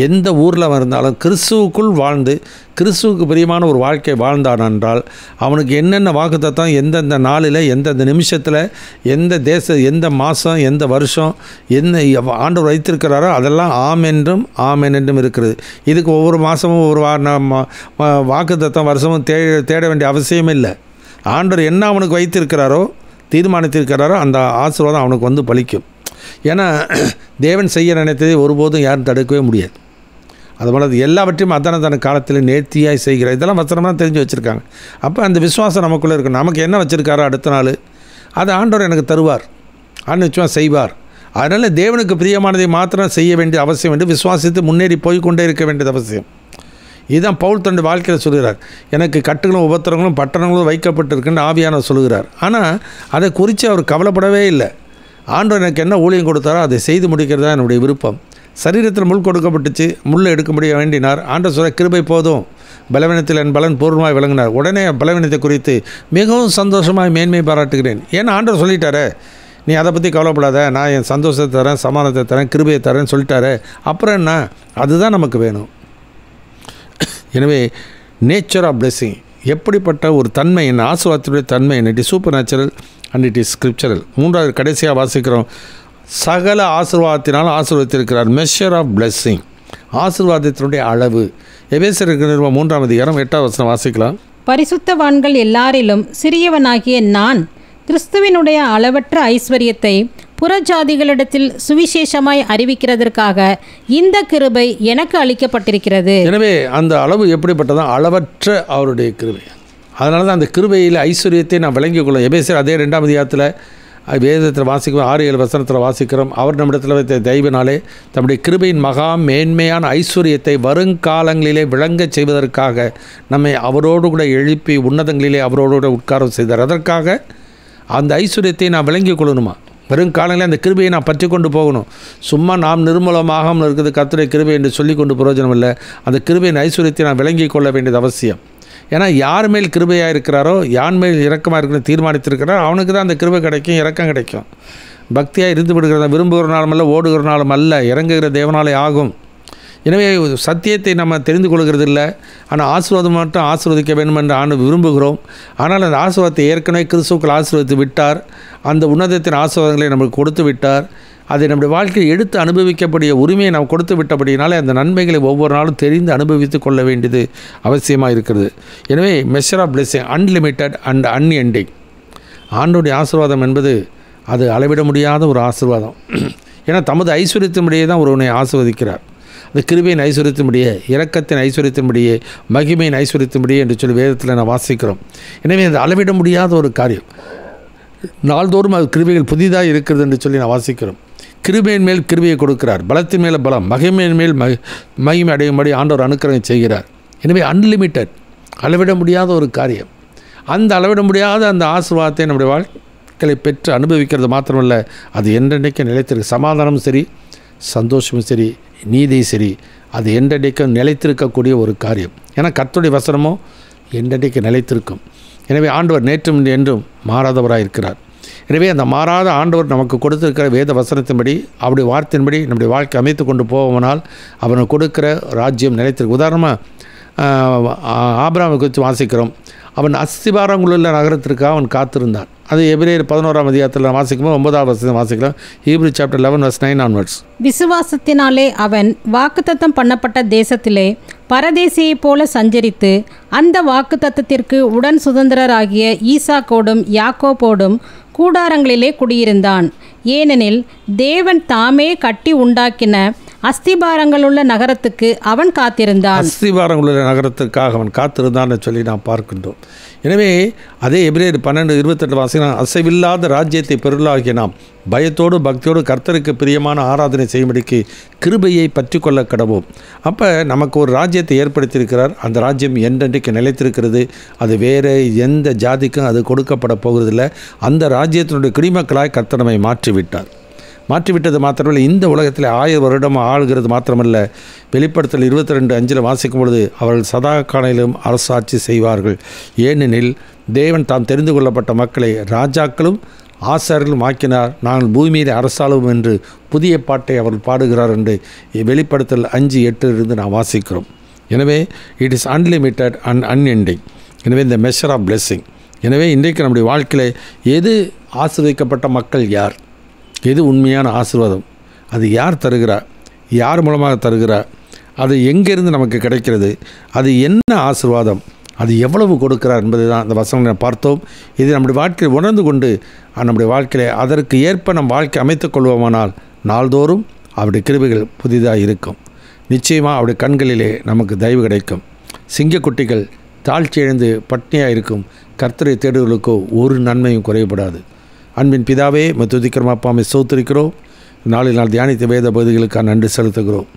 எந்த ஊரில் இருந்தாலும் கிறிஸ்துவுக்குள் வாழ்ந்து கிறிஸ்துவுக்கு பிரியமான ஒரு வாழ்க்கை வாழ்ந்தான் என்றால் அவனுக்கு என்னென்ன வாக்குத்தத்தம் எந்தெந்த நாளில் எந்தெந்த நிமிஷத்தில் எந்த மாதம் எந்த வருஷம் என்ன ஆண்டவர் வைத்திருக்கிறாரோ அதெல்லாம் ஆமென் என்றும் இருக்கிறது. இதுக்கு ஒவ்வொரு மாதமும் ஒவ்வொரு வாக்குத்தத்தம் வருஷமும் தேட வேண்டிய அவசியம் இல்லை. ஆண்டவர் என்ன அவனுக்கு வைத்திருக்கிறாரோ தீர்மானித்திருக்கிறாரோ அந்த ஆசீர்வாதம் அவனுக்கு வந்து பலிக்கும். ஏன்னா தேவன் செய்ய நினைத்ததை ஒருபோதும் யாரும் தடுக்கவே முடியாது. அதுபோல் அது எல்லாவற்றையும் அத்தனை காலத்தில் நேர்த்தியாய் செய்கிறார். இதெல்லாம் வசனமாக தெரிஞ்சு வச்சுருக்காங்க. அப்போ அந்த விசுவாசம் நமக்குள்ளே இருக்கும். நமக்கு என்ன வச்சுருக்காரோ அடுத்த நாள் அது ஆண்டவர் எனக்கு தருவார், நிச்சயமாக செய்வார். அதனால் தேவனுக்கு பிரியமானதை மாத்திரம் செய்ய வேண்டிய அவசியம் என்று விசுவாசித்து முன்னேறி போய்கொண்டே இருக்க வேண்டியது அவசியம். இதுதான் பவுல் தன்னுடைய வாழ்க்கையில் சொல்கிறார். எனக்கு கட்டுகளும் உபத்திரங்களும் பட்டணங்களும் வைக்கப்பட்டிருக்குன்னு ஆவியானவர் சொல்கிறார். ஆனால் அதை குறித்து அவர் கவலைப்படவே இல்லை. ஆண்டவர் எனக்கு என்ன ஊழியம் கொடுத்தாரோ அதை செய்து முடிக்கிறது தான் என்னுடைய விருப்பம். சரீரத்தில் முள் கொடுக்கப்பட்டுச்சு, முள்ளை எடுக்க முடிய வேண்டினார். ஆண்டவர் சொல்ல கிருபை போதும், பலவீனத்தில் என் பலன் பூர்வமாய் விளங்கினார். உடனே பலவீனத்தை குறித்து மிகவும் சந்தோஷமாக மேன்மை பாராட்டுகிறேன். ஏன்னா ஆண்டவர் சொல்லிட்டாரே, நீ அதை பற்றி கவலைப்படாத, நான் என் சந்தோஷத்தை தரேன், சமாதானத்தை தரேன், கிருபையை தரேன்னு சொல்லிட்டாரு. அப்புறம் என்ன? அதுதான் நமக்கு வேணும். எனவே நேச்சர் ஆஃப் பிளெஸிங் எப்படிப்பட்ட ஒரு தன்மை, என்ன ஆசீர்வாதத்துடைய தன்மை, it is supernatural and it is scriptural. 3வது கடைசியாக வாசிக்கிறோம், சகல ஆசீர்வாதத்தினால் ஆசீர்வதித்திருக்கிறார். மெஷர் ஆஃப் பிளெஸிங், ஆசீர்வாதத்தினுடைய அளவு. எபேசியருக்கு நிருபம் 3ஆம் அதிகாரம் 8ஆம் வசனம் வாசிக்கலாம். பரிசுத்தவான்கள் எல்லாரிலும் சிறியவனாகிய நான் கிறிஸ்துவினுடைய அளவற்ற ஐஸ்வர்யத்தை புறஜாதிகளிடத்தில் சுவிசேஷமாய் அறிவிக்கிறதற்காக இந்த கிருபை எனக்கு அளிக்கப்பட்டிருக்கிறது. எனவே அந்த அளவு எப்படிப்பட்டதான்? அளவற்ற அவருடைய கிருபை. அதனால தான் அந்த கிருபையில் ஐஸ்வர்யத்தை நான் விளங்கிக் கொள்ளும். எபேசியர் அதே 2ஆம் அதிகாரத்தில் வேதத்தில் வாசிக்கிறோம், 6-7 வசனத்தில் வாசிக்கிறோம். அவர் நம்மிடத்தில் வைத்த தயவினாலே தம்முடைய கிருபையின் மகா மேன்மையான ஐஸ்வர்யத்தை வருங்காலங்களிலே விளங்கச் செய்வதற்காக நம்மை அவரோடு கூட எழுப்பி உன்னதங்களிலே அவரோடு கூட உட்காரம் செய்தார். அதற்காக அந்த ஐஸ்வர்யத்தை நான் விளங்கிக் கொள்ளணுமா? வருங்காலங்களில் அந்த கிருபையை நான் பற்றி கொண்டு போகணும். சும்மா நாம் நிர்மூலமாக இருக்குது கர்த்தருடைய கிருபை என்று சொல்லி கொண்டு பிரயோஜனம் இல்லை. அந்த கிருபையின் ஐஸ்வர்யத்தை நான் விளங்கி கொள்ள வேண்டியது அவசியம். ஏன்னா யார் மேல் கிருபையாக இருக்கிறாரோ, யார் மேல் இரக்கமாக இருக்குன்னு தீர்மானித்திருக்கிறாரோ அவனுக்கு தான் அந்த கிருபை கிடைக்கும், இரக்கம் கிடைக்கும். பக்தியாக இருந்து விடுகிறத விரும்புகிறனாலும் அல்ல, ஓடுகிறனாலும் அல்ல, இறங்குகிற தேவனாலே ஆகும். எனவே சத்தியத்தை நம்ம தெரிந்து கொள்கிறது இல்லை, ஆனால் ஆசீர்வாதம் மட்டும் ஆசீர்வதிக்க வேண்டும் என்று ஆண்டு விரும்புகிறோம். ஆனால் அந்த ஆசீர்வாதத்தை ஏற்கனவே கிறிஸ்துவுக்குள் ஆசீர்வதித்து விட்டார். அந்த உன்னதத்தின் ஆசீர்வாதங்களை நமக்கு கொடுத்து விட்டார். அதை நம்முடைய வாழ்க்கையை எடுத்து அனுபவிக்கக்கூடிய உரிமையை நாம் கொடுத்து விட்டபடினாலே அந்த நன்மைகளை ஒவ்வொரு நாளும் தெரிந்து அனுபவித்து கொள்ள வேண்டியது அவசியமாக இருக்கிறது. எனவே measure of blessing unlimited and unending. ஆண்டோடைய ஆசீர்வாதம் என்பது அது அளவிட முடியாத ஒரு ஆசீர்வாதம். ஏன்னா தமது ஐஸ்வர்யத்தின்படியே தான் ஒருவனை ஆசீர்வதிக்கிறார். அந்த கிருபையின் ஐஸ்வர்யத்தின்படியே, இரக்கத்தின் ஐஸ்வர்யத்தின்படியே, மகிமையின் ஐஸ்வர்யத்தின்படியே என்று சொல்லி வேதத்தில் நான் வாசிக்கிறோம். எனவே அது அளவிட முடியாத ஒரு காரியம். நாள்தோறும் அது கிருபைகள் புதிதாக இருக்கிறது என்று சொல்லி நான் வாசிக்கிறோம். கிருபையின் மேல் கிருபையை கொடுக்கிறார், பலத்தின் மேலே பலம், மகிமையின் மேல் மகிமை அடையும்படி ஆண்டவர் அனுக்கிரகம் செய்கிறார். எனவே அன்லிமிட்டட், அளவிட முடியாத ஒரு காரியம். அந்த அளவிட முடியாத அந்த ஆசீர்வாதத்தை நம்முடைய வாழ்க்கையை பெற்று அனுபவிக்கிறது மாத்திரமல்ல, அது என்றென்றைக்கும் நிலைத்திருக்கு. சமாதானமும் சரி, சந்தோஷமும் சரி, நீதியும் சரி, அது என்றென்றைக்கும் நிலைத்திருக்கக்கூடிய ஒரு காரியம். ஏன்னா கர்த்தருடைய வசனமோ என்றென்றைக்கு நிலைத்திருக்கும். எனவே ஆண்டவர் நேற்றும் என்றும் மாறாதவராக இருக்கிறார். எனவே அந்த மாறாத ஆண்டவர் நமக்கு கொடுத்திருக்கிற வேத வசனத்தின்படி, அவருடைய வார்த்தையின்படி நம்முடைய வாழ்க்கை அமைத்து கொண்டு போவோம்னால் அவனுக்கு கொடுக்கிற ராஜ்யம் நிலைத்திருக்கு. உதாரணமாக ஆபிரகாமை குறித்து வாசிக்கிறோம். அவன் அஸ்திபாரங்களுள்ள நகரத்திற்காக அவன் காத்திருந்தான். அது எபிரேயர் 11ஆம் அதிகாரத்தில் வாசிக்கும்போது 9ஆம் வசனம் வாசிக்கலாம். Hebrew chapter 11:9 onwards. விசுவாசத்தினாலே அவன் வாக்குத்தத்தம் பண்ணப்பட்ட தேசத்திலே பரதேசியைப் போல சஞ்சரித்து அந்த வாக்குத்தத்தத்திற்கு உடன் சுதந்திரராகிய ஈசாக்கோடும் யாக்கோபோடும் கூடாரங்களிலே குடியிருந்தான். ஏனெனில் தேவன் தாமே கட்டி உண்டாக்கின அஸ்திபாரங்களுள்ள நகரத்துக்கு அவன் காத்திருந்தான். அஸ்திபாரங்களுள்ள நகரத்துக்காக அவன் காத்திருந்தான்னு சொல்லி நாம் பார்க்கின்றோம். எனவே அதே எபிரேயர் 12:28 வாசிக்கலாம். அசைவில்லாத ராஜ்யத்தை பெருளாகிய நாம் பயத்தோடு பக்தியோடு கர்த்தருக்கு பிரியமான ஆராதனை செய்யும்படிக்கு கிருபையை பற்றி கொள்ள கடவோம். அப்போ நமக்கு ஒரு ராஜ்யத்தை ஏற்படுத்தியிருக்கிறார். அந்த ராஜ்யம் என்றென்றைக்கு நிலைத்திருக்கிறது. அது வேறு எந்த ஜாதிக்கும் அது கொடுக்கப்பட போகிறதில்லை. அந்த ராஜ்யத்தினுடைய குடிமக்களாய் கர்த்தர் நம்மை மாற்றிவிட்டது மாத்திரமல்ல, இந்த உலகத்தில் 1000 வருடம் ஆளுகிறது மாத்திரமல்ல, வெளிப்படுத்தல் 22:5 வாசிக்கும் பொழுது அவர்கள் சதா காலையிலும் அரசாட்சி செய்வார்கள். ஏனெனில் தேவன் தாம் தெரிந்து கொள்ளப்பட்ட மக்களை ராஜாக்களும் ஆசாரியர்களும் ஆக்கினார். நாங்கள் பூமியிலே அரசாளுவோம் என்று புதிய பாட்டை அவர்கள் பாடுகிறார் என்று வெளிப்படுத்தல் 5:8 நாம் வாசிக்கிறோம். எனவே it is unlimited and unending. எனவே இந்த மெஷர் ஆஃப் பிளெஸ்ஸிங். எனவே இன்றைக்கு நம்முடைய வாழ்க்கையில் எது ஆசீர்வதிக்கப்பட்ட மக்கள் யார், எது உண்மையான ஆசீர்வாதம், அது யார் தருகிறார், யார் மூலமாக தருகிறார், அது எங்கேருந்து நமக்கு கிடைக்கிறது, அது என்ன ஆசீர்வாதம், அது எவ்வளவு கொடுக்கிறார் என்பதை தான் அந்த வசனங்களை பார்த்தோம். இது நம்முடைய வாழ்க்கையை உணர்ந்து கொண்டு நம்முடைய வாழ்க்கையில் அதற்கு ஏற்ப நம் வாழ்க்கை அமைத்துக் கொள்வோமானால் நாள்தோறும் அவருடைய கிருபைகள் புதிதாக இருக்கும். நிச்சயமாக அவருடைய கண்களிலே நமக்கு தயவு கிடைக்கும். சிங்கக்குட்டிகள் தாழ்ச்சி எழுந்து பட்னியாக இருக்கும். கர்த்தரை தேடுவர்களுக்கோ ஒரு நன்மையும் குறைபடாது. அன்பின் பிதாவே, துதிக்கிறோம் அப்பாமை ஸ்தோத்திரிக்கிறோம். நாள் தியானித்த வேத பகுதிகளுக்காக நன்றி செலுத்துகிறோம்.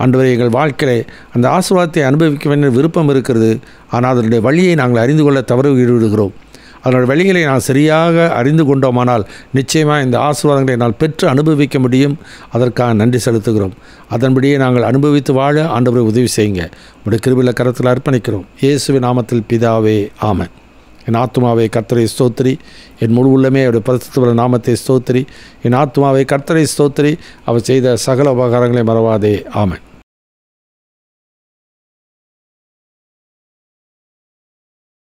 ஆண்டவரே, எங்கள் வாழ்க்கையிலே அந்த ஆசீர்வாதத்தை அனுபவிக்க வேண்டிய விருப்பம் இருக்கிறது. ஆனால் அதனுடைய வழியை நாங்கள் அறிந்து கொள்ள தவறிவிடுகிறோம். அதனுடைய வழிகளை நான் சரியாக அறிந்து கொண்டோமானால் நிச்சயமாக இந்த ஆசீர்வாதங்களை நான் பெற்று அனுபவிக்க முடியும். அதற்காக நன்றி செலுத்துகிறோம். அதன்படியே நாங்கள் அனுபவித்து வாழ ஆண்டவரை உதவி செய்யுங்க. உடைய கிருபையுள்ள கரத்தில் அர்ப்பணிக்கிறோம். இயேசுவின் நாமத்தில் பிதாவே, ஆமென். என் ஆத்துமாவை கர்த்தரை ஸ்தோத்திரி, என் முழு உள்ளமே அவருடைய பரிசுத்த நாமத்தை ஸ்தோத்திரி. என் ஆத்துமாவை கர்த்தரை ஸ்தோத்திரி, அவர் செய்த சகல உபகாரங்களை மறவாதே. ஆமென்.